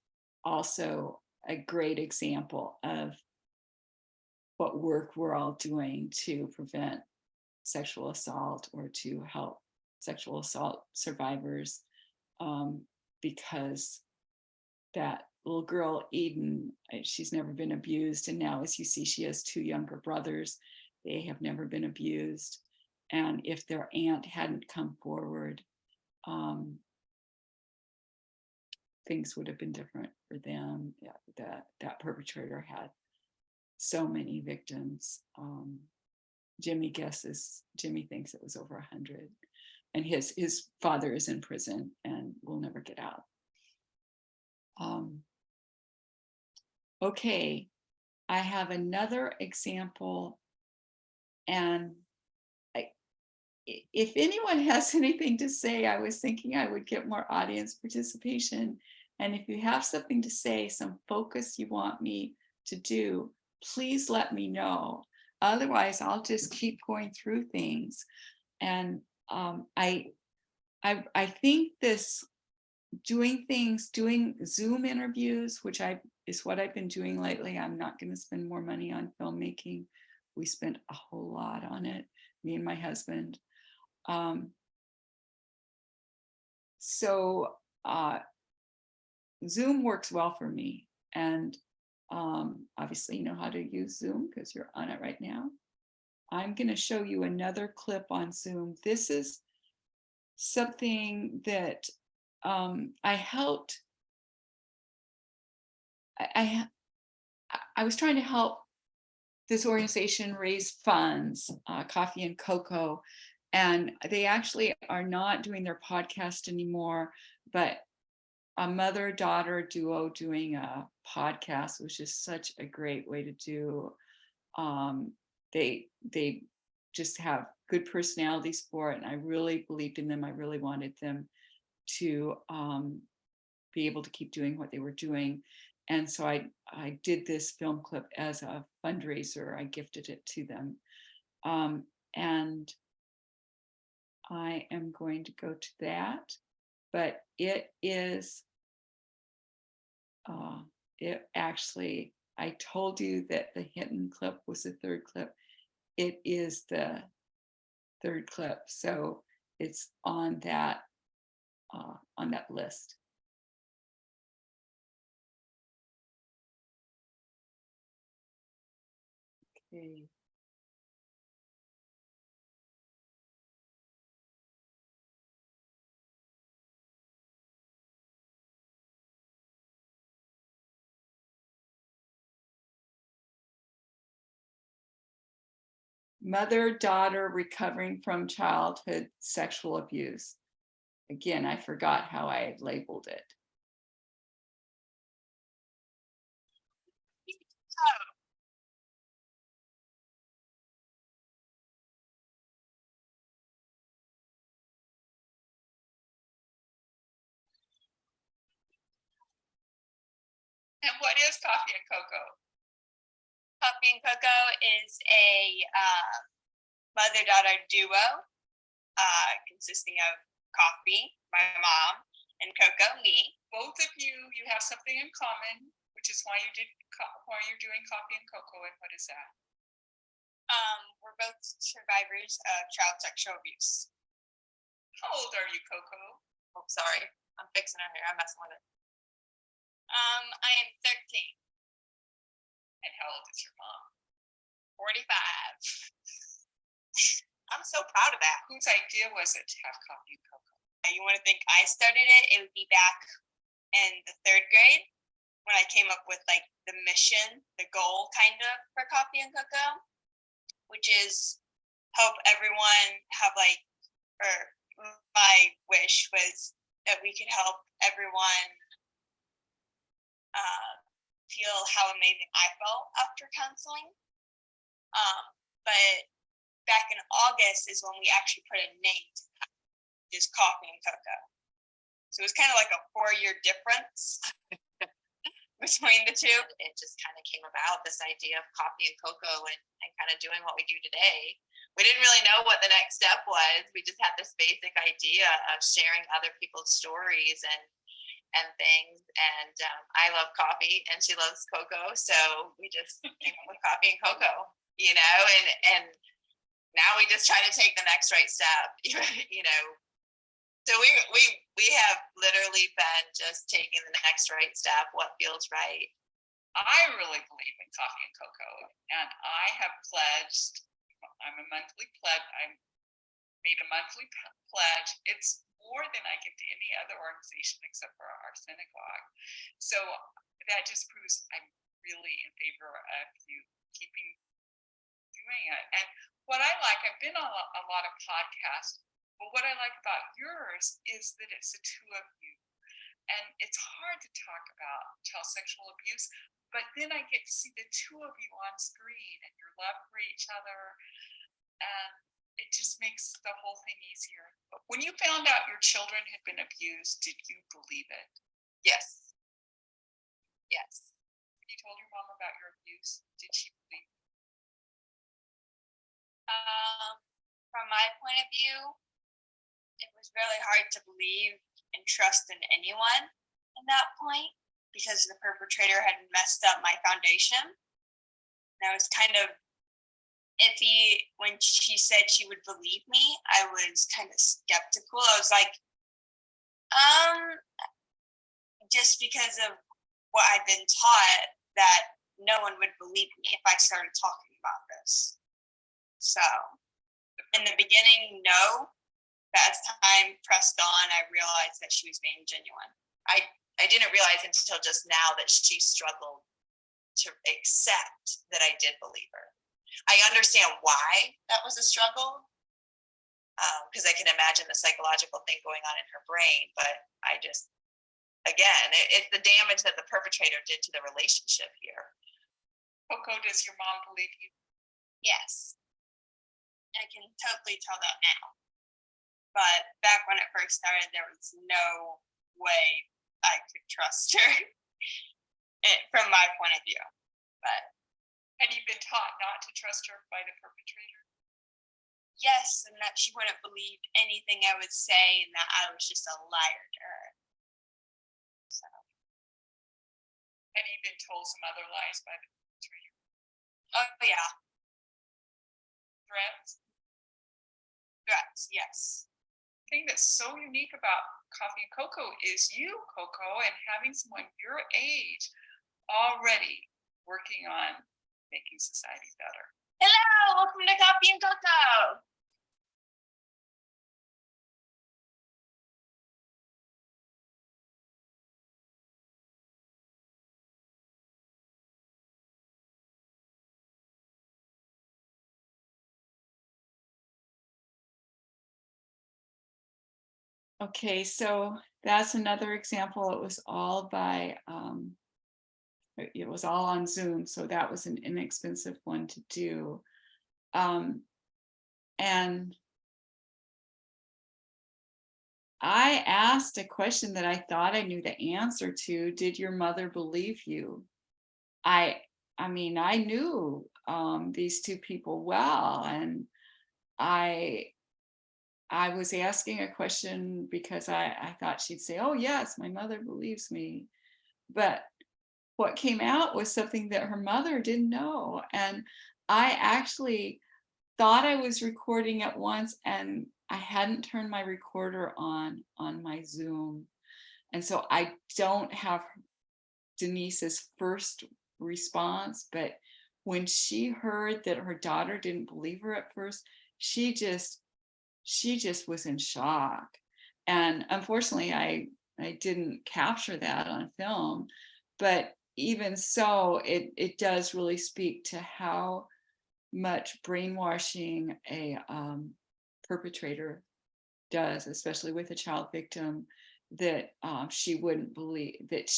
also a great example of what work we're all doing to prevent sexual assault or to help sexual assault survivors, because that little girl, Eden, she's never been abused. And now, as you see, she has 2 younger brothers. They have never been abused. And if their aunt hadn't come forward, things would have been different for them. That perpetrator had so many victims. Jimmy thinks it was over 100. And his father is in prison and will never get out. Okay, I have another example, and if anyone has anything to say, I was thinking I would get more audience participation. And if you have something to say, some focus you want me to do, please let me know. Otherwise, I'll just keep going through things. And I think this doing Zoom interviews, which is what I've been doing lately. I'm not going to spend more money on filmmaking. We spent a whole lot on it, me and my husband. So Zoom works well for me. And obviously you know how to use Zoom because you're on it right now. I'm going to show you another clip on Zoom. This is something that I helped. I was trying to help this organization raise funds, Coffee and Cocoa, and they actually are not doing their podcast anymore, but a mother-daughter duo doing a podcast, which is such a great way to do. They just have good personalities for it, and I really believed in them. I really wanted them to be able to keep doing what they were doing. And so I did this film clip as a fundraiser. I gifted it to them. And I am going to go to that, but it is, it actually, I told you that the hidden clip was the 3rd clip. It is the 3rd clip. So it's on that list. Okay. Mother-daughter recovering from childhood sexual abuse. Again, I forgot how I had labeled it. And what is Coffee and Cocoa? Coffee and Cocoa is a mother-daughter duo consisting of Coffee, my mom, and Coco, me. Both of you have something in common, which is why you're doing Coffee and Cocoa. And what is that? We're both survivors of child sexual abuse. How old are you, Coco? Oh, sorry. I'm fixing her hair. I'm messing with it. I am 13. And how old is your mom? 45. I'm so proud of that. Whose idea was it to have Coffee and Cocoa? You want to think I started it? It would be back in the 3rd grade when I came up with like the mission, the goal kind of for Coffee and Cocoa, which is help everyone have like, or my wish was that we could help everyone feel how amazing I felt after counseling. But back in August is when we actually put a name to that, just Coffee and Cocoa. So it was kind of like a 4-year difference between the two. It just kind of came about, this idea of Coffee and Cocoa and kind of doing what we do today. We didn't really know what the next step was. We just had this basic idea of sharing other people's stories and things. And I love coffee and she loves cocoa. So we just came up with Coffee and Cocoa, you know, and now we just try to take the next right step, you know. So we have literally been just taking the next right step, what feels right. I really believe in Coffee and Cocoa, and I have pledged. I'm a monthly pledge. I made a monthly pledge. It's more than I give to any other organization except for our synagogue. So that just proves I'm really in favor of you keeping doing it. And what I like, I've been on a lot of podcasts, but what I like about yours is that it's the two of you. And it's hard to talk about child sexual abuse, but then I get to see the two of you on screen and your love for each other. And it just makes the whole thing easier. But when you found out your children had been abused, did you believe it? Yes. Yes. When you told your mom about your abuse, did she believe it? From my point of view, it was really hard to believe and trust in anyone at that point because the perpetrator had messed up my foundation. And I was kind of iffy when she said she would believe me. I was kind of skeptical. I was like, just because of what I'd been taught that no one would believe me if I started talking about this. So in the beginning, no. But as time pressed on, I realized that she was being genuine. I didn't realize until just now that she struggled to accept that I did believe her. I understand why that was a struggle, because I can imagine the psychological thing going on in her brain, but I just, again, it's the damage that the perpetrator did to the relationship here. Coco, does your mom believe you? Yes. I can totally tell that now. But back when it first started, there was no way I could trust her from my point of view. But had you been taught not to trust her by the perpetrator? Yes, and that she wouldn't believe anything I would say and that I was just a liar to her. So. Had you been told some other lies by the perpetrator? Oh, yeah. Threats? Threats, yes. The thing that's so unique about Coffee and Cocoa is you, Coco, and having someone your age already working on making society better. Hello, welcome to Coffee and Cocoa. Okay, so that's another example. It was all it was all on Zoom, so that was an inexpensive one to do. And I asked a question that I thought I knew the answer to. Did your mother believe you? I mean, I knew these two people well, and I was asking a question because I thought she'd say, "Oh yes, my mother believes me," but what came out was something that her mother didn't know, and I actually thought I was recording at once, and I hadn't turned my recorder on my Zoom, and so I don't have Denise's first response, but when she heard that her daughter didn't believe her at first, she just was in shock. And unfortunately, I didn't capture that on film, but even so, it does really speak to how much brainwashing a perpetrator does, especially with a child victim, that she wouldn't believe, that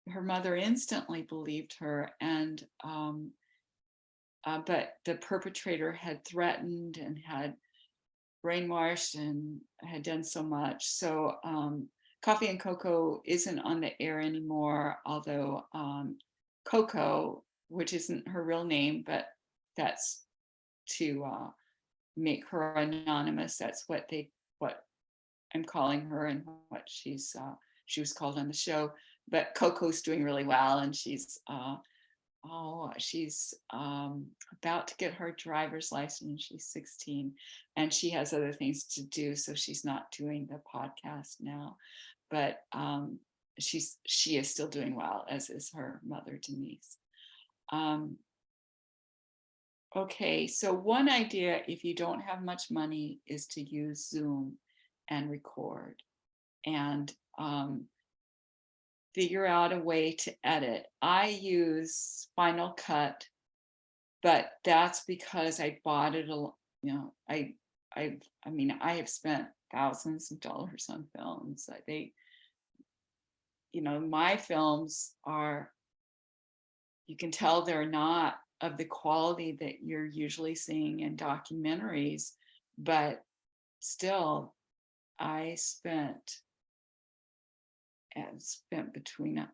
her mother instantly believed her, and but the perpetrator had threatened and had brainwashed and had done so much. So Coffee and Cocoa isn't on the air anymore, although Coco, which isn't her real name, but that's to make her anonymous. That's what I'm calling her, and what she was called on the show. But Coco's doing really well, and she's about to get her driver's license. She's 16, and she has other things to do, so she's not doing the podcast now. But she is still doing well, as is her mother, Denise. Okay, so one idea, if you don't have much money, is to use Zoom and record, and figure out a way to edit. I use Final Cut, but that's because I bought it, I mean, I have spent thousands of dollars on films. My films are, you can tell they're not of the quality that you're usually seeing in documentaries, but still, I spent between,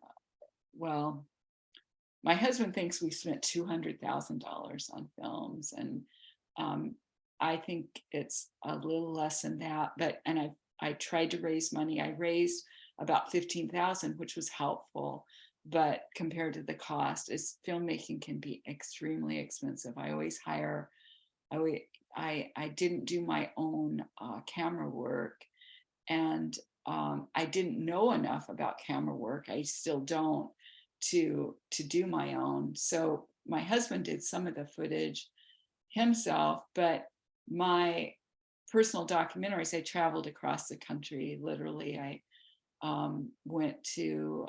well, my husband thinks we spent $200,000 on films, and I think it's a little less than that. But I tried to raise money. I raised about 15,000, which was helpful, but compared to the cost, filmmaking can be extremely expensive. I always hire. I didn't do my own camera work, and I didn't know enough about camera work. I still don't, to do my own. So my husband did some of the footage himself, but my personal documentaries, I traveled across the country. Literally, I went to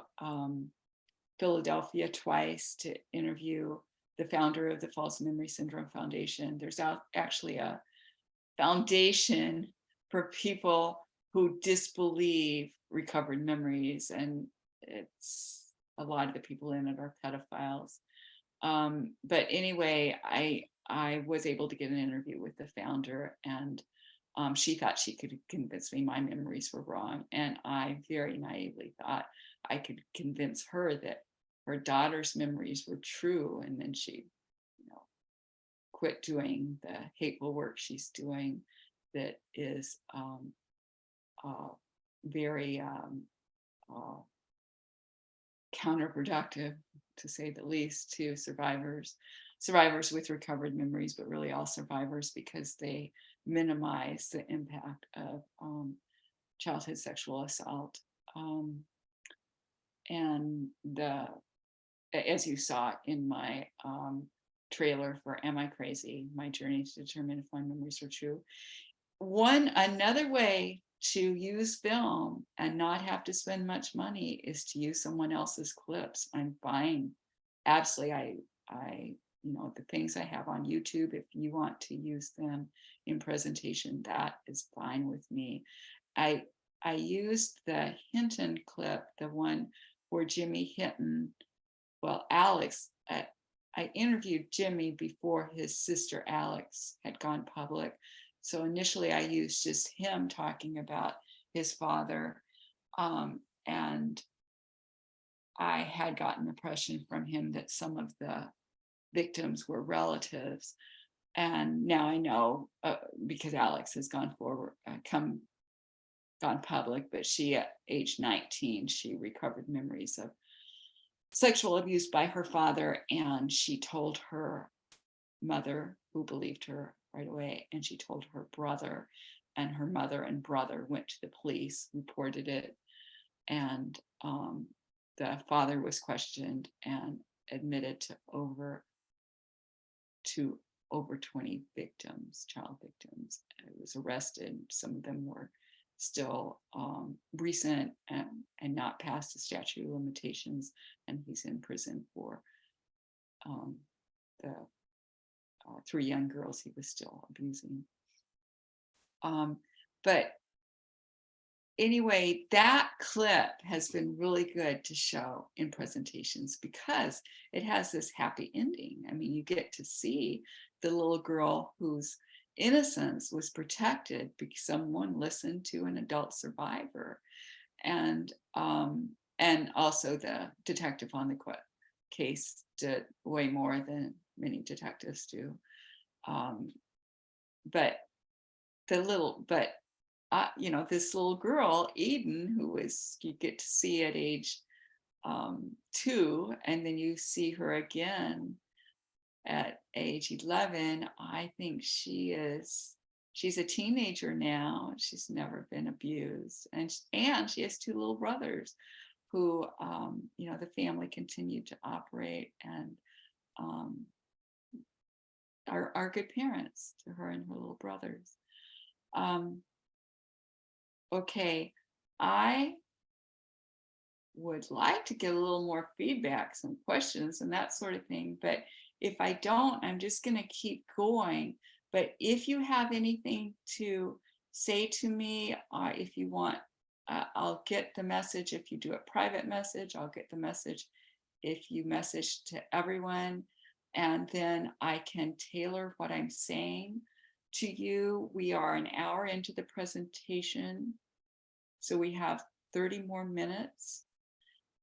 Philadelphia twice to interview the founder of the False Memory Syndrome Foundation. There's actually a foundation for people who disbelieve recovered memories, and it's a lot of the people in it are pedophiles. But anyway, I was able to get an interview with the founder, and she thought she could convince me my memories were wrong, and I very naively thought I could convince her that her daughter's memories were true, and then she quit doing the hateful work she's doing that is very counterproductive, to say the least, to survivors with recovered memories, but really all survivors, because they minimize the impact of childhood sexual assault. And as you saw in my trailer for Am I Crazy? My journey to determine if my memories are true. Another way to use film and not have to spend much money is to use someone else's clips. I'm fine. Absolutely. The things I have on YouTube, if you want to use them in presentation, that is fine with me. I used the Hinton clip, the one where Jimmy Hinton, well, Alex, I interviewed Jimmy before his sister Alex had gone public. So initially I used just him talking about his father. And I had gotten the impression from him that some of the victims were relatives. And now I know, because Alex has gone forward, gone public, but she at age 19, she recovered memories of sexual abuse by her father, and she told her mother, who believed her right away, and she told her brother, and her mother and brother went to the police, reported it, and the father was questioned and admitted to over 20 victims, child victims. He was arrested. Some of them were still recent and not past the statute of limitations, and he's in prison for the 3 young girls he was still abusing. But anyway, that clip has been really good to show in presentations because it has this happy ending. I mean, you get to see the little girl whose innocence was protected because someone listened to an adult survivor, and also the detective on the case did way more than many detectives do. But this little girl, Eden, who you get to see at age 2, and then you see her again at age 11. I think she's a teenager now. She's never been abused, and she has 2 little brothers who the family continued to operate and are good parents to her and her little brothers. Okay, I would like to get a little more feedback, some questions and that sort of thing, but if I don't, I'm just going to keep going. But if you have anything to say to me, if you want, I'll get the message. If you do a private message, I'll get the message. If you message to everyone, and then I can tailor what I'm saying to you. We are an hour into the presentation, so we have 30 more minutes,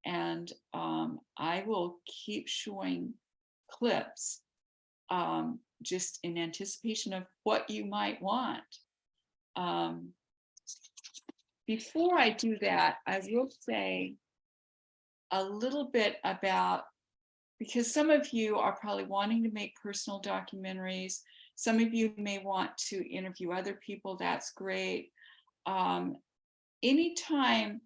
and I will keep showing clips just in anticipation of what you might want. Before I do that, I will say a little bit about, because some of you are probably wanting to make personal documentaries. Some of you may want to interview other people. That's great. Anytime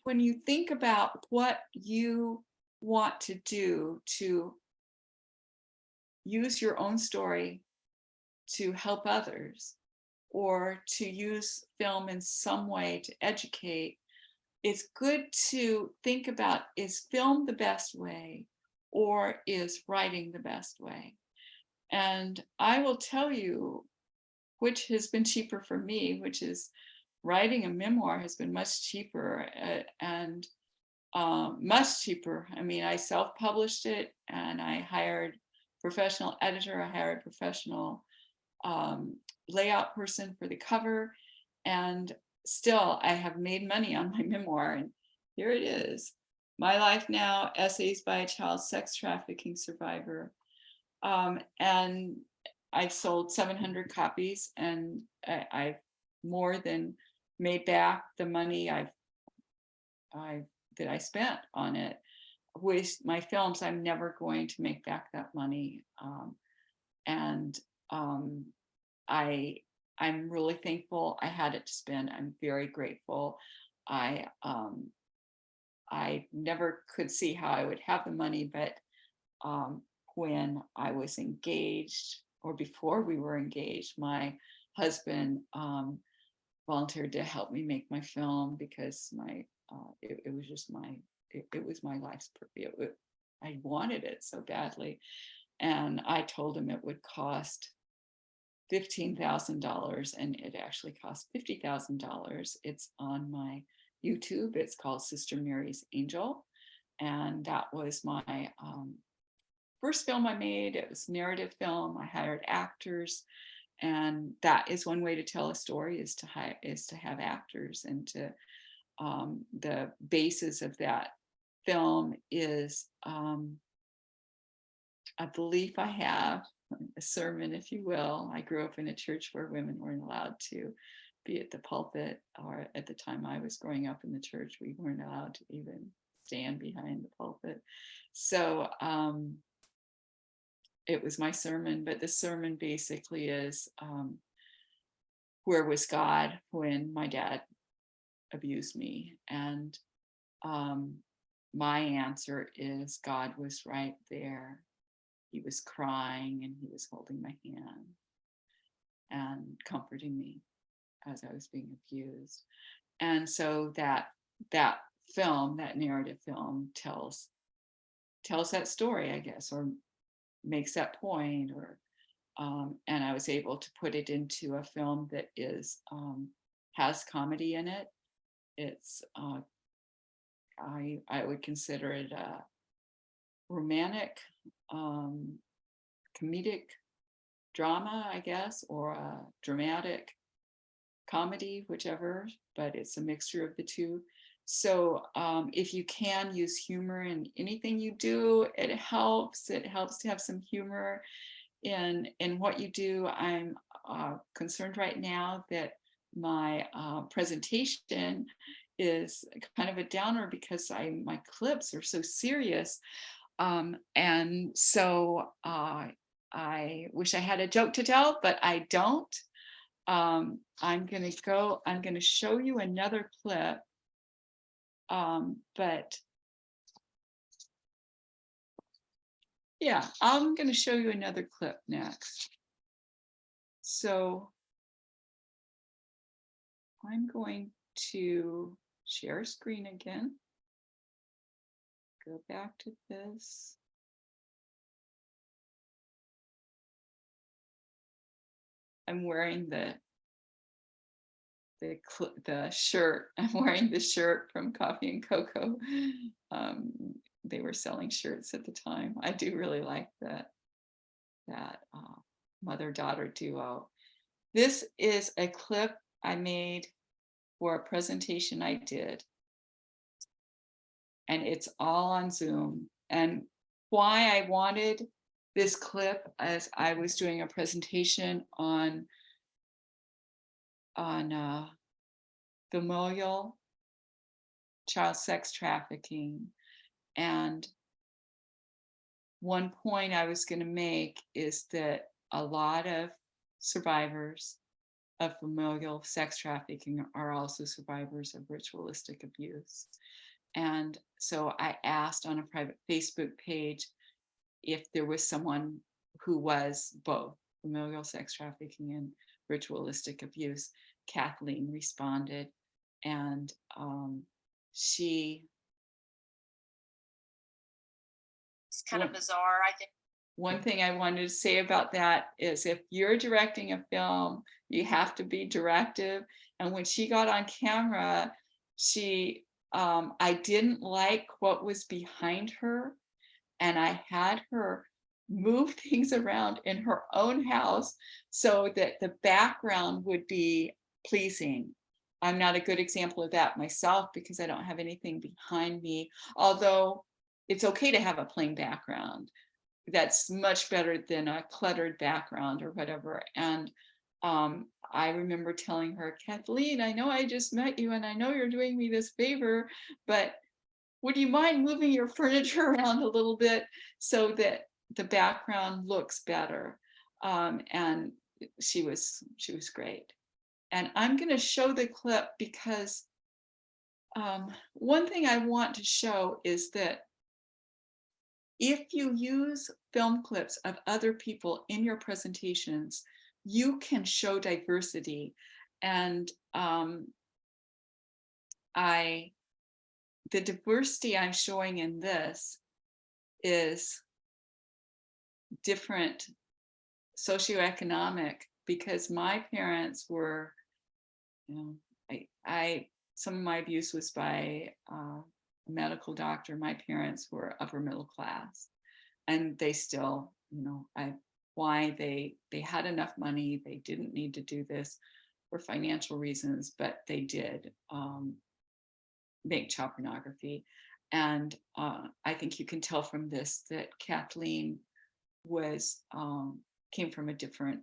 when you think about what you want to do to use your own story to help others, or to use film in some way to educate, it's good to think about, is film the best way, or is writing the best way? And I will tell you which has been cheaper for me, which is writing a memoir has been much cheaper, and much cheaper. I mean, I self-published it, and I hired a professional editor, I hired a professional layout person for the cover, and still I have made money on my memoir. And here it is: My Life Now, Essays by a Child Sex Trafficking Survivor. And I've sold 700 copies, and I've more than made back the money that I spent on it. With my films, I'm never going to make back that money. I'm really thankful I had it to spend. I'm very grateful. I never could see how I would have the money, but when I was engaged, or before we were engaged, my husband volunteered to help me make my film, because it was just it was my life's purpose. I wanted it so badly, and I told him it would cost $15,000, and it actually cost $50,000. It's on my YouTube. It's called Sister Mary's Angel. And that was my first film I made. It was narrative film. I hired actors. And that is one way to tell a story, is to have actors. And to the basis of that film is a belief I have, a sermon, if you will. I grew up in a church where women weren't allowed to be at the pulpit, or at the time I was growing up in the church, we weren't allowed to even stand behind the pulpit. So it was my sermon, but the sermon basically is, where was God when my dad abused me? And my answer is, God was right there. He was crying and he was holding my hand and comforting me as I was being abused. And so that film, that narrative film, tells that story, I guess, or makes that point, or and I was able to put it into a film that is has comedy in it. It's I would consider it a romantic, comedic drama, I guess, or a dramatic comedy, whichever, but it's a mixture of the two. So if you can use humor in anything you do, it helps to have some humor in what you do. I'm concerned right now that my presentation is kind of a downer because my clips are so serious. And so I wish I had a joke to tell, but I don't. I'm going to show you another clip. But yeah, I'm going to show you another clip next. So I'm going to share screen again. Go back to this. I'm wearing the shirt. I'm wearing the shirt from Coffee and Cocoa. They were selling shirts at the time. I do really like that mother-daughter duo. This is a clip I made for a presentation I did. And it's all on Zoom. And why I wanted this clip, as I was doing a presentation on familial child sex trafficking. And one point I was going to make is that a lot of survivors of familial sex trafficking are also survivors of ritualistic abuse. And so I asked on a private Facebook page if there was someone who was both familial sex trafficking and ritualistic abuse. Kathleen responded, and it's kind of bizarre, I think. One thing I wanted to say about that is, if you're directing a film, you have to be directive. And when she got on camera, I didn't like what was behind her, and I had her move things around in her own house so that the background would be pleasing. I'm not a good example of that myself because I don't have anything behind me, although it's okay to have a plain background. That's much better than a cluttered background or whatever. And I remember telling her, Kathleen, I know I just met you and I know you're doing me this favor, but would you mind moving your furniture around a little bit so that the background looks better? And she was great. And I'm going to show the clip because one thing I want to show is that if you use film clips of other people in your presentations, you can show diversity. And the diversity I'm showing in this is different socioeconomic because my parents were, you know, some of my abuse was by a medical doctor. My parents were upper middle class, and they still, you know, why they had enough money. They didn't need to do this for financial reasons, but they did make child pornography. And I think you can tell from this that Kathleen was came from a different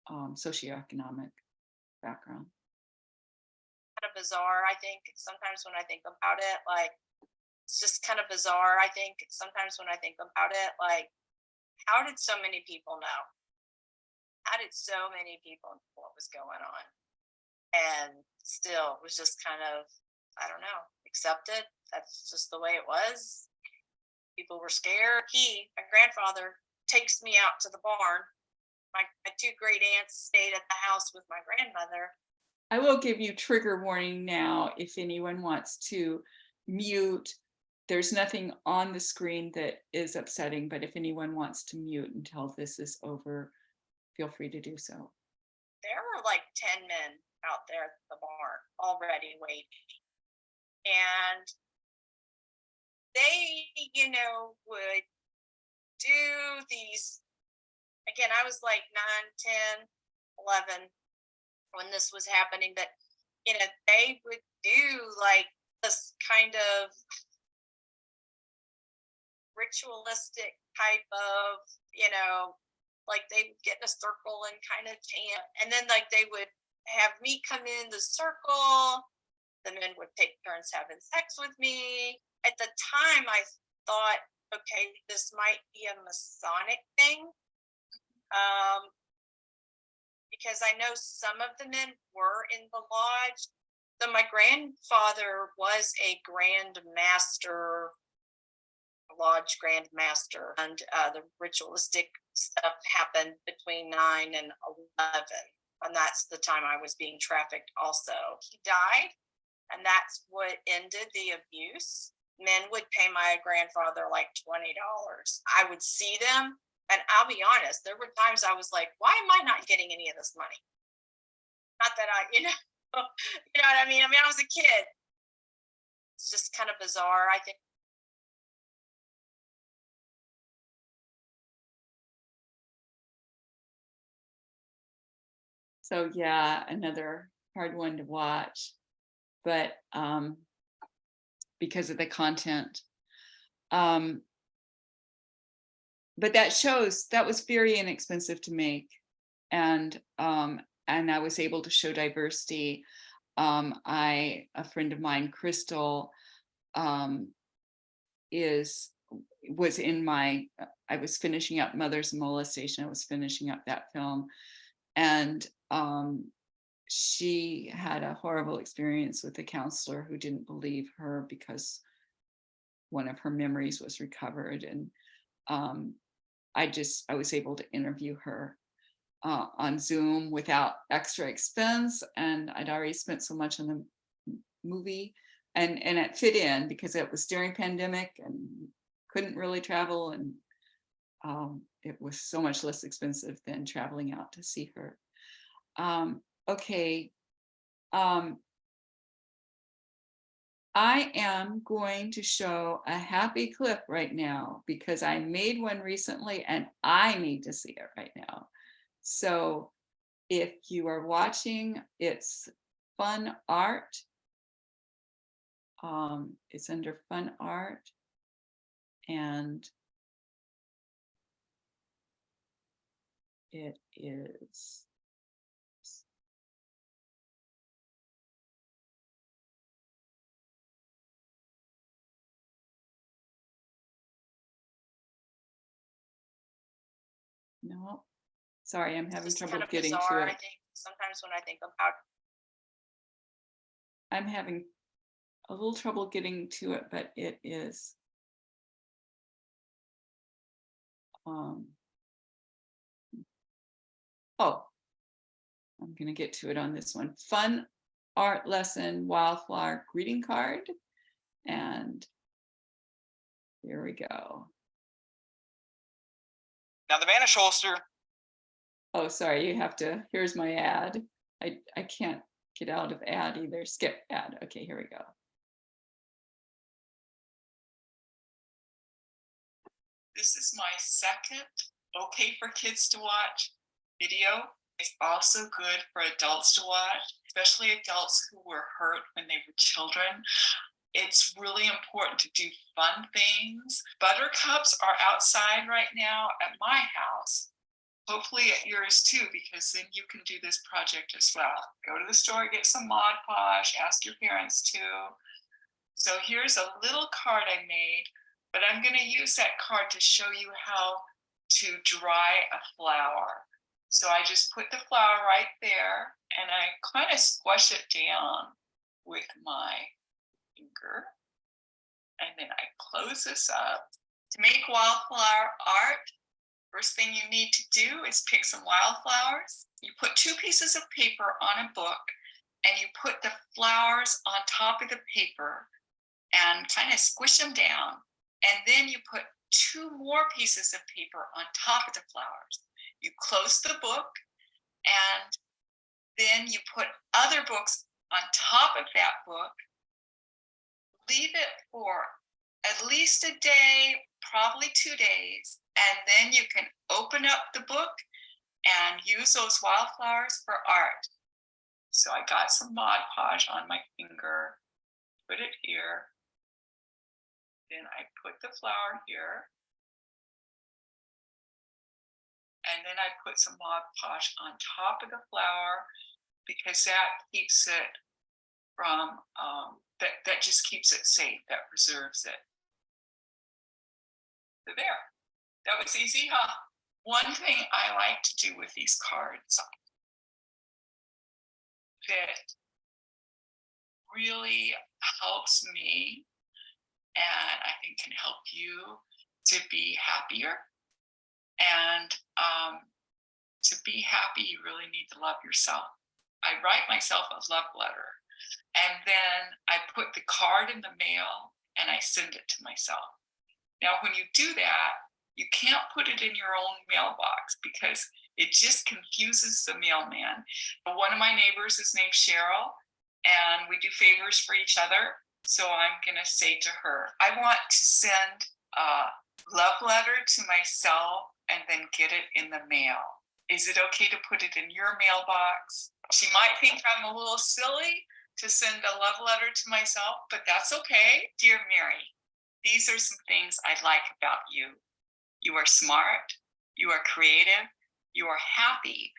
socioeconomic background. Kind of bizarre, I think, sometimes when I think about it, like, it's just kind of bizarre. I think sometimes when I think about it, like, how did so many people know? How did so many people know what was going on? And still, it was just kind of, I don't know, accepted. That's just the way it was. People were scared. My grandfather, takes me out to the barn. My two great aunts stayed at the house with my grandmother. I will give you trigger warning now if anyone wants to mute. There's nothing on the screen that is upsetting, but if anyone wants to mute until this is over, feel free to do so. There were like 10 men out there at the barn already waiting. And they, you know, would do these, again, I was like 9, 10, 11 when this was happening, but, you know, they would do like this kind of ritualistic type of, you know, like they would get in a circle and kind of chant, and then like they would have me come in the circle. The men would take turns having sex with me. At the time, I thought, okay, this might be a Masonic thing. Because I know some of the men were in the lodge. So my grandfather was a Grand Master, lodge Grand Master, and the ritualistic stuff happened between 9 and 11. And that's the time I was being trafficked also. He died, and that's what ended the abuse. Men would pay my grandfather like $20. I would see them, and I'll be honest, there were times I was like, why am I not getting any of this money? Not that I, you know what I mean? I mean, I was a kid. It's just kind of bizarre, I think. So yeah, another hard one to watch, but because of the content. But that shows that was very inexpensive to make, and I was able to show diversity. A friend of mine, Crystal, was in my. I was finishing up Mothers and Molestation. I was finishing up that film, and she had a horrible experience with a counselor who didn't believe her because one of her memories was recovered, and I was able to interview her on Zoom without extra expense, and I'd already spent so much on the movie, and it fit in because it was during pandemic and couldn't really travel, and it was so much less expensive than traveling out to see her. Okay. I am going to show a happy clip right now because I made one recently and I need to see it right now. So if you are watching, it's Fun Art. It's under Fun Art, and it is. No, sorry, I'm having trouble kind of getting bizarre, to I it. think sometimes when I think about I'm having a little trouble getting to it, but it is. Oh, I'm going to get to it on this one. Fun Art Lesson Wildflower Greeting Card. And here we go. Now, the Manish holster Oh, sorry, you have to, here's my ad. I can't get out of ad either. Skip ad. Okay, here we go. This is my second okay for kids to watch video. It's also good for adults to watch, especially adults who were hurt when they were children. It's really important to do fun things. Buttercups are outside right now at my house. Hopefully at yours too, because then you can do this project as well. Go to the store, get some Mod Podge, ask your parents too. So here's a little card I made, but I'm going to use that card to show you how to dry a flower. So I just put the flower right there and I kind of squash it down with my finger. And then I close this up. To make wildflower art, first thing you need to do is pick some wildflowers. You put 2 pieces of paper on a book and you put the flowers on top of the paper and kind of squish them down. And then you put 2 more pieces of paper on top of the flowers. You close the book and then you put other books on top of that book. Leave it for at least a day, probably 2 days, and then you can open up the book and use those wildflowers for art. So I got some Mod Podge on my finger, put it here, then I put the flower here, and then I put some Mod Podge on top of the flower because that keeps it from, that just keeps it safe, that preserves it. So there, that was easy, huh? One thing I like to do with these cards that really helps me and I think can help you to be happier. And to be happy, you really need to love yourself. I write myself a love letter and then I put the card in the mail and I send it to myself. Now, when you do that, you can't put it in your own mailbox because it just confuses the mailman. One of my neighbors is named Cheryl and we do favors for each other. So I'm gonna say to her, I want to send a love letter to myself and then get it in the mail. Is it okay to put it in your mailbox? She might think I'm a little silly to send a love letter to myself, but that's okay. Dear Mary, these are some things I like about you. You are smart, you are creative, you are happy,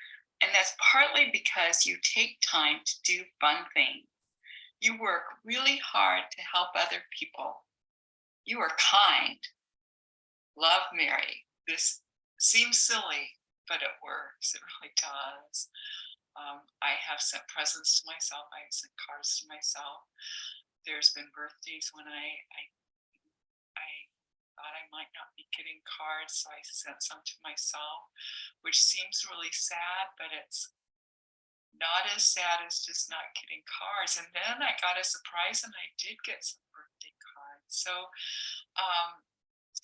and that's partly because you take time to do fun things. You work really hard to help other people. You are kind. Love, Mary. This seems silly, but it works. It really does. I have sent presents to myself. I have sent cards to myself. There's been birthdays when I thought I might not be getting cards, so I sent some to myself, which seems really sad, but it's not as sad as just not getting cards. And then I got a surprise and I did get some birthday cards. So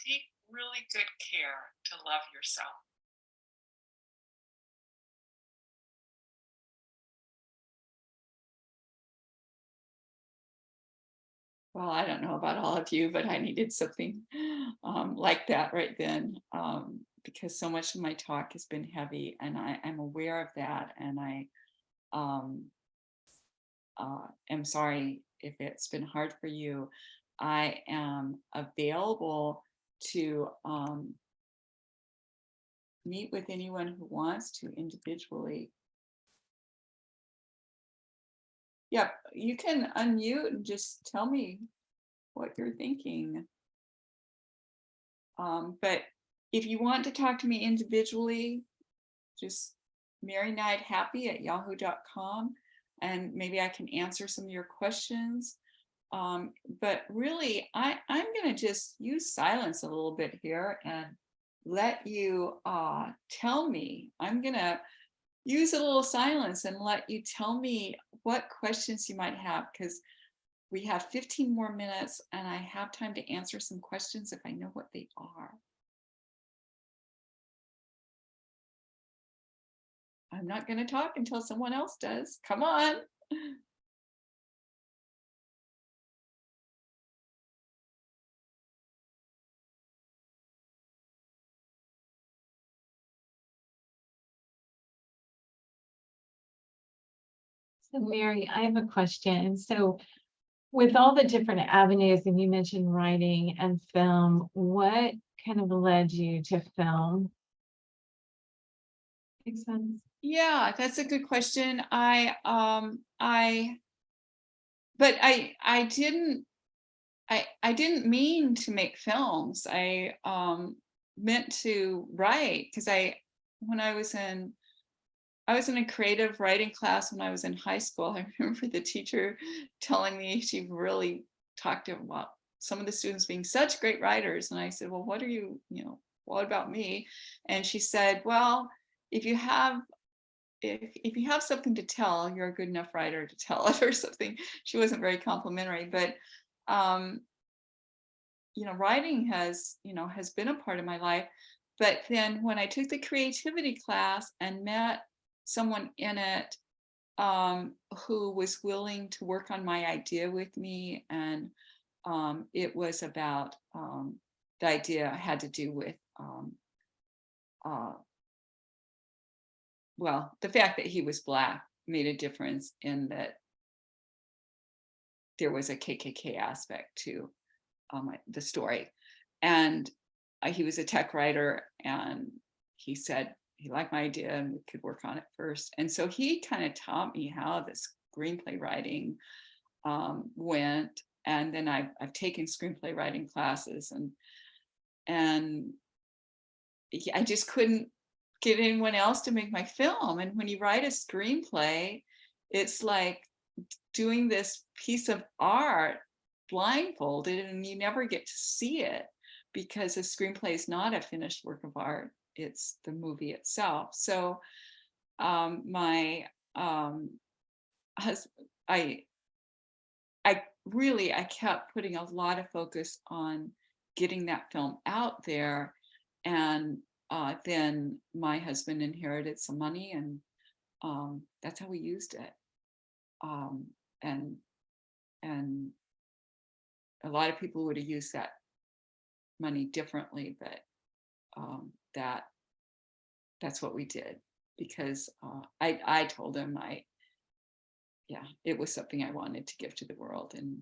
take really good care to love yourself. Well, I don't know about all of you, but I needed something like that right then, because so much of my talk has been heavy and I'm aware of that. And I am sorry if it's been hard for you. I am available to meet with anyone who wants to individually. Yep, you can unmute and just tell me what you're thinking. But if you want to talk to me individually, just maryknighthappy@yahoo.com and maybe I can answer some of your questions. But really, I'm going to just use silence a little bit here and let you tell me. I'm going to use a little silence and let you tell me what questions you might have, because we have 15 more minutes and I have time to answer some questions if I know what they are. I'm not going to talk until someone else does. Come on. So Mary, I have a question. So with all the different avenues, and you mentioned writing and film, what kind of led you to film? Makes sense. Yeah, that's a good question. I didn't mean to make films. I meant to write because when I was in a creative writing class when I was in high school. I remember the teacher telling me she really talked about some of the students being such great writers. And I said, well, what about me? And she said, well, if you have something to tell, you're a good enough writer to tell it or something. She wasn't very complimentary, but writing has been a part of my life. But then when I took the creativity class and met someone in it who was willing to work on my idea with me, and it was about the idea had to do with the fact that he was Black made a difference in that there was a KKK aspect to the story. And he was a tech writer, and he said he liked my idea and we could work on it first. And so he kind of taught me how the screenplay writing went. And then I've taken screenplay writing classes, and I just couldn't get anyone else to make my film. And when you write a screenplay, it's like doing this piece of art blindfolded, and you never get to see it because a screenplay is not a finished work of art. It's the movie itself. So my husband, I kept putting a lot of focus on getting that film out there. And then my husband inherited some money, and that's how we used it. And a lot of people would have used that money differently, but that's what we did, because I told him it was something I wanted to give to the world, and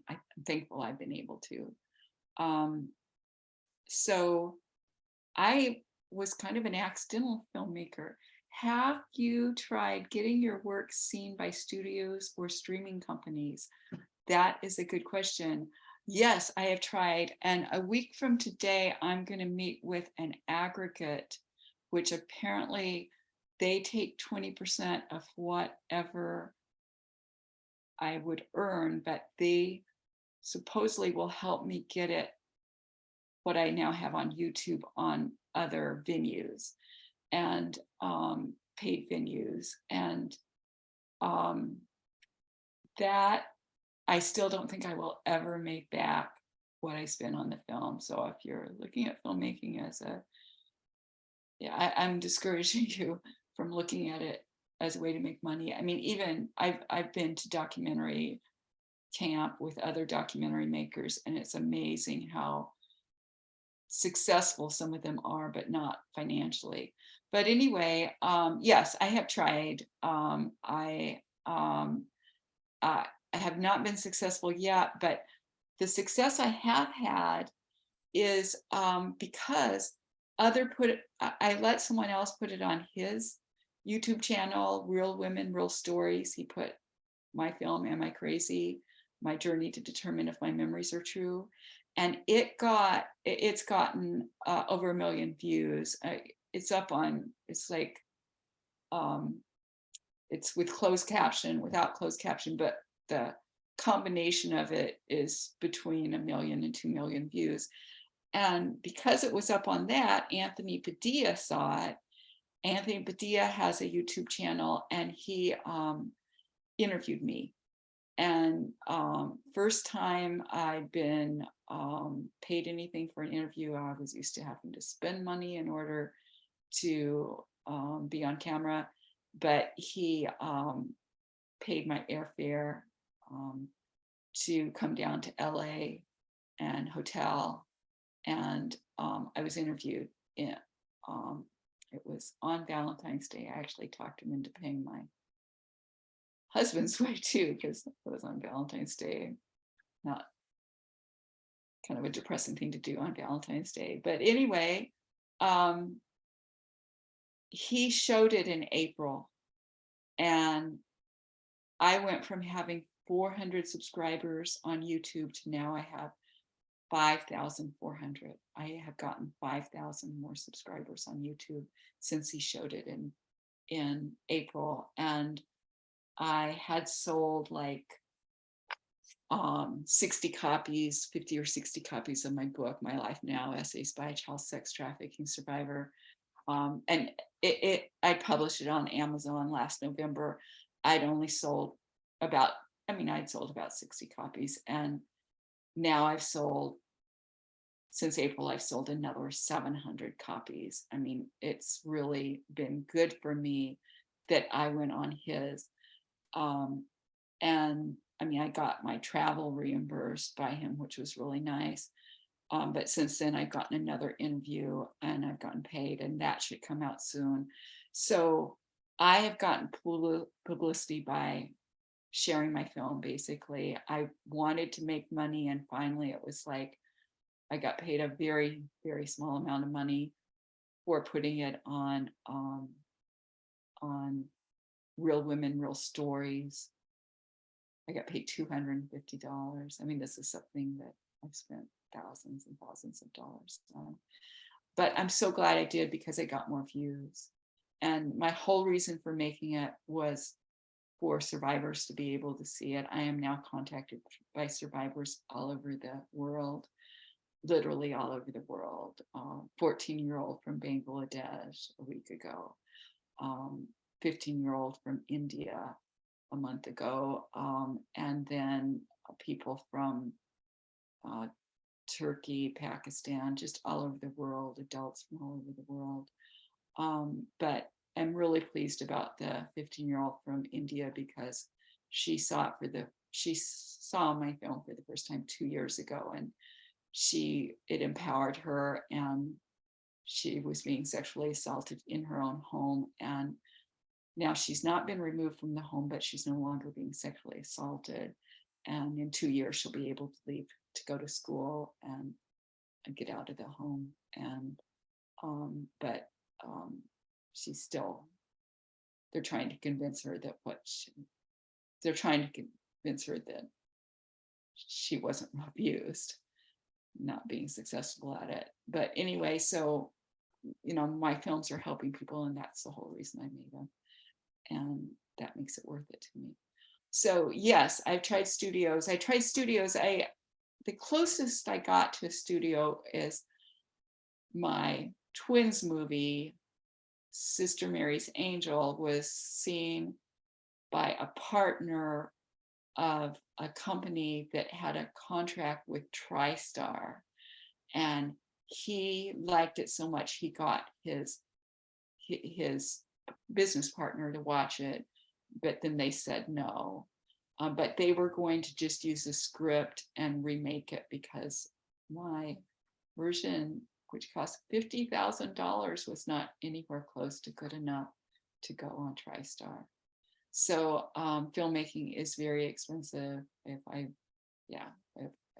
I'm thankful I've been able to. So I was kind of an accidental filmmaker. Have you tried getting your work seen by studios or streaming companies? That is a good question. Yes, I have tried. And a week from today, I'm going to meet with an aggregate, which apparently they take 20% of whatever I would earn, but they supposedly will help me get it, what I now have on YouTube, on other venues and paid venues. And that I still don't think I will ever make back what I spent on the film. So if you're looking at filmmaking I'm discouraging you from looking at it as a way to make money. I mean, even I've been to documentary camp with other documentary makers, and it's amazing how successful some of them are, but not financially. But anyway, yes, I have tried. I have not been successful yet, but the success I have had is because I let someone else put it on his YouTube channel, Real Women, Real Stories. He put my film, Am I Crazy? My Journey to Determine If My Memories Are True. And it's gotten over 1 million views. It's with closed caption, without closed caption, but the combination of it is between 1 million and 2 million views. And because it was up on that, Anthony Padilla saw it. Anthony Padilla has a YouTube channel, and he interviewed me. And first time I'd been paid anything for an interview. I was used to having to spend money in order to be on camera, but he paid my airfare to come down to LA and hotel. And I was interviewed in, it was on Valentine's Day. I actually talked him into paying my husband's way too, because it was on Valentine's Day. Not kind of a depressing thing to do on Valentine's Day. But anyway, he showed it in April. And I went from having 400 subscribers on YouTube to now I have 5,400. I have gotten 5,000 more subscribers on YouTube since he showed it in April. And I had sold like 60 copies, 50 or 60 copies of my book, My Life Now, Essays by a Child Sex Trafficking Survivor. And I published it on Amazon last November. I'd sold about 60 copies. And now since April, I've sold another 700 copies. I mean, it's really been good for me that I went on his. And I mean, I got my travel reimbursed by him, which was really nice. But since then, I've gotten another interview and I've gotten paid, and that should come out soon. So I have gotten publicity by sharing my film, basically. I wanted to make money, and finally it was like, I got paid a very, very small amount of money for putting it on Real Women, Real Stories. I got paid $250. I mean, this is something that I've spent thousands and thousands of dollars on. But I'm so glad I did, because I got more views. And my whole reason for making it was for survivors to be able to see it. I am now contacted by survivors all over the world, literally all over the world. 14-year-old from Bangladesh a week ago, 15-year-old from India a month ago, and then people from Turkey, Pakistan, just all over the world, adults from all over the world. But I'm really pleased about the 15-year-old from India, because she saw my film for the first time 2 years ago, and it empowered her, and she was being sexually assaulted in her own home. And now she's not been removed from the home, but she's no longer being sexually assaulted. And in 2 years, she'll be able to leave to go to school and get out of the home. And but she's still, they're trying to convince her that she wasn't abused, not being successful at it. But anyway, so, my films are helping people, and that's the whole reason I made them. And that makes it worth it to me. So yes, I've tried studios. The closest I got to a studio is my twins movie, Sister Mary's Angel, was seen by a partner of a company that had a contract with TriStar. And he liked it so much, he got his business partner to watch it, but then they said no. But they were going to just use the script and remake it, because my version, which cost $50,000, was not anywhere close to good enough to go on TriStar. So filmmaking is very expensive.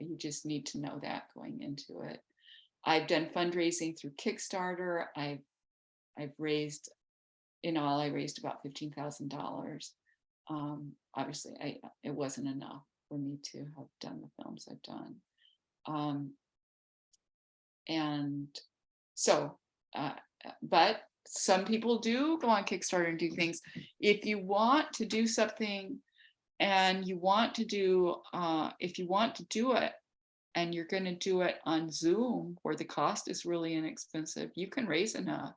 You just need to know that going into it. I've done fundraising through Kickstarter. I've raised, in all, I raised about $15,000. Obviously, it wasn't enough for me to have done the films I've done. And so, but some people do go on Kickstarter and do things. If you want to do something and if you want to do it, and you're going to do it on Zoom, where the cost is really inexpensive, you can raise enough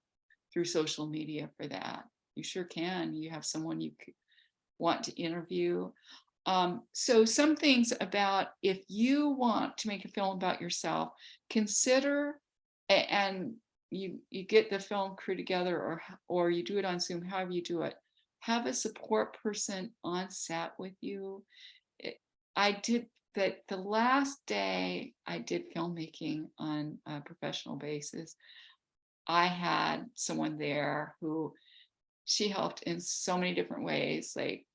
through social media for that. You sure can. You have someone you want to interview. So some things about, if you want to make a film about yourself, consider, and you get the film crew together, or you do it on Zoom, however you do it, have a support person on set with you. I did that the last day I did filmmaking on a professional basis. I had someone there who she helped in so many different ways, like,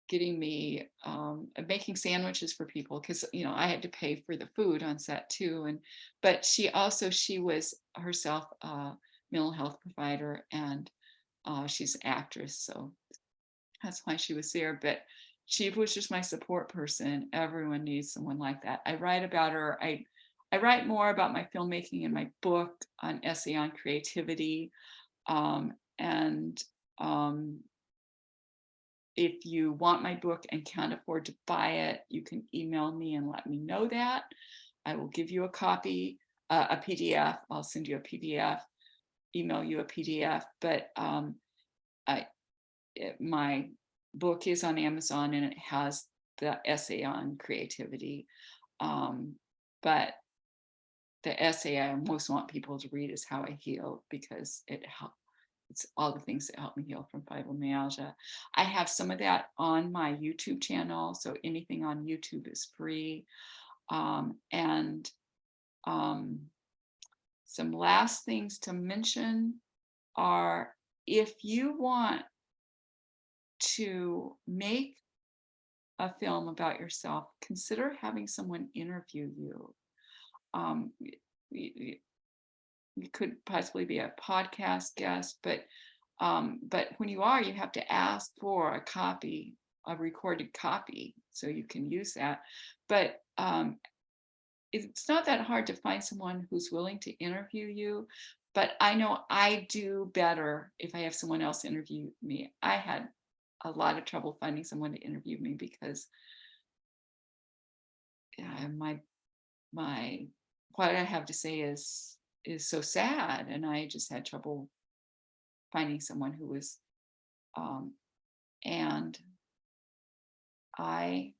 getting me making sandwiches for people, because I had to pay for the food on set too. But she was herself a mental health provider, and she's an actress, so that's why she was there. But she was just my support person. Everyone needs someone like that. I write about her. I write more about my filmmaking in my book, on Essay on Creativity. If you want my book and can't afford to buy it, you can email me and let me know that. I will give you a copy, a PDF. I'll send you a PDF, email you a PDF. But my book is on Amazon, and it has the Essay on Creativity. But the essay I most want people to read is How I Healed, because it's all the things that help me heal from fibromyalgia. I have some of that on my YouTube channel, so anything on YouTube is free. Some last things to mention are, if you want to make a film about yourself, consider having someone interview you. You could possibly be a podcast guest, but when you are, you have to ask for a recorded copy, so you can use that. But it's not that hard to find someone who's willing to interview you. But I know I do better if I have someone else interview me. I had a lot of trouble finding someone to interview me, because what I have to say is so sad, and I just had trouble finding someone who was and I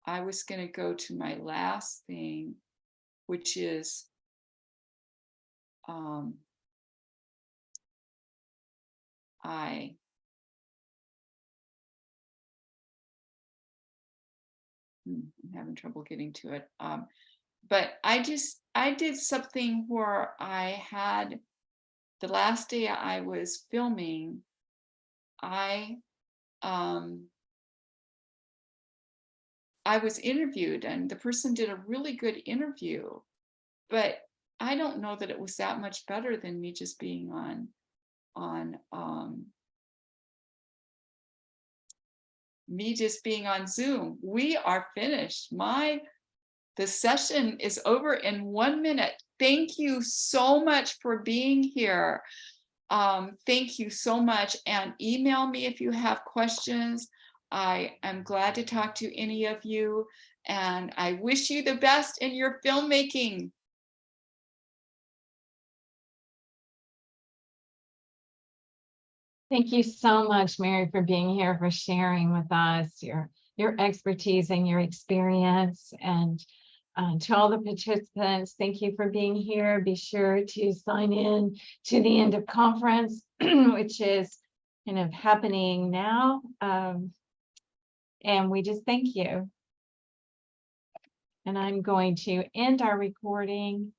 was going to go to my last thing, which is I'm having trouble getting to it. But I did something where the last day I was filming, I was interviewed, and the person did a really good interview, but I don't know that it was that much better than me just being on Zoom. We are finished. The session is over in 1 minute. Thank you so much for being here. Thank you so much, and email me if you have questions. I am glad to talk to any of you, and I wish you the best in your filmmaking. Thank you so much, Mary, for being here, for sharing with us your expertise and your experience. And to all the participants, thank you for being here. Be sure to sign in to the end of conference, which is kind of happening now. And we just thank you. And I'm going to end our recording.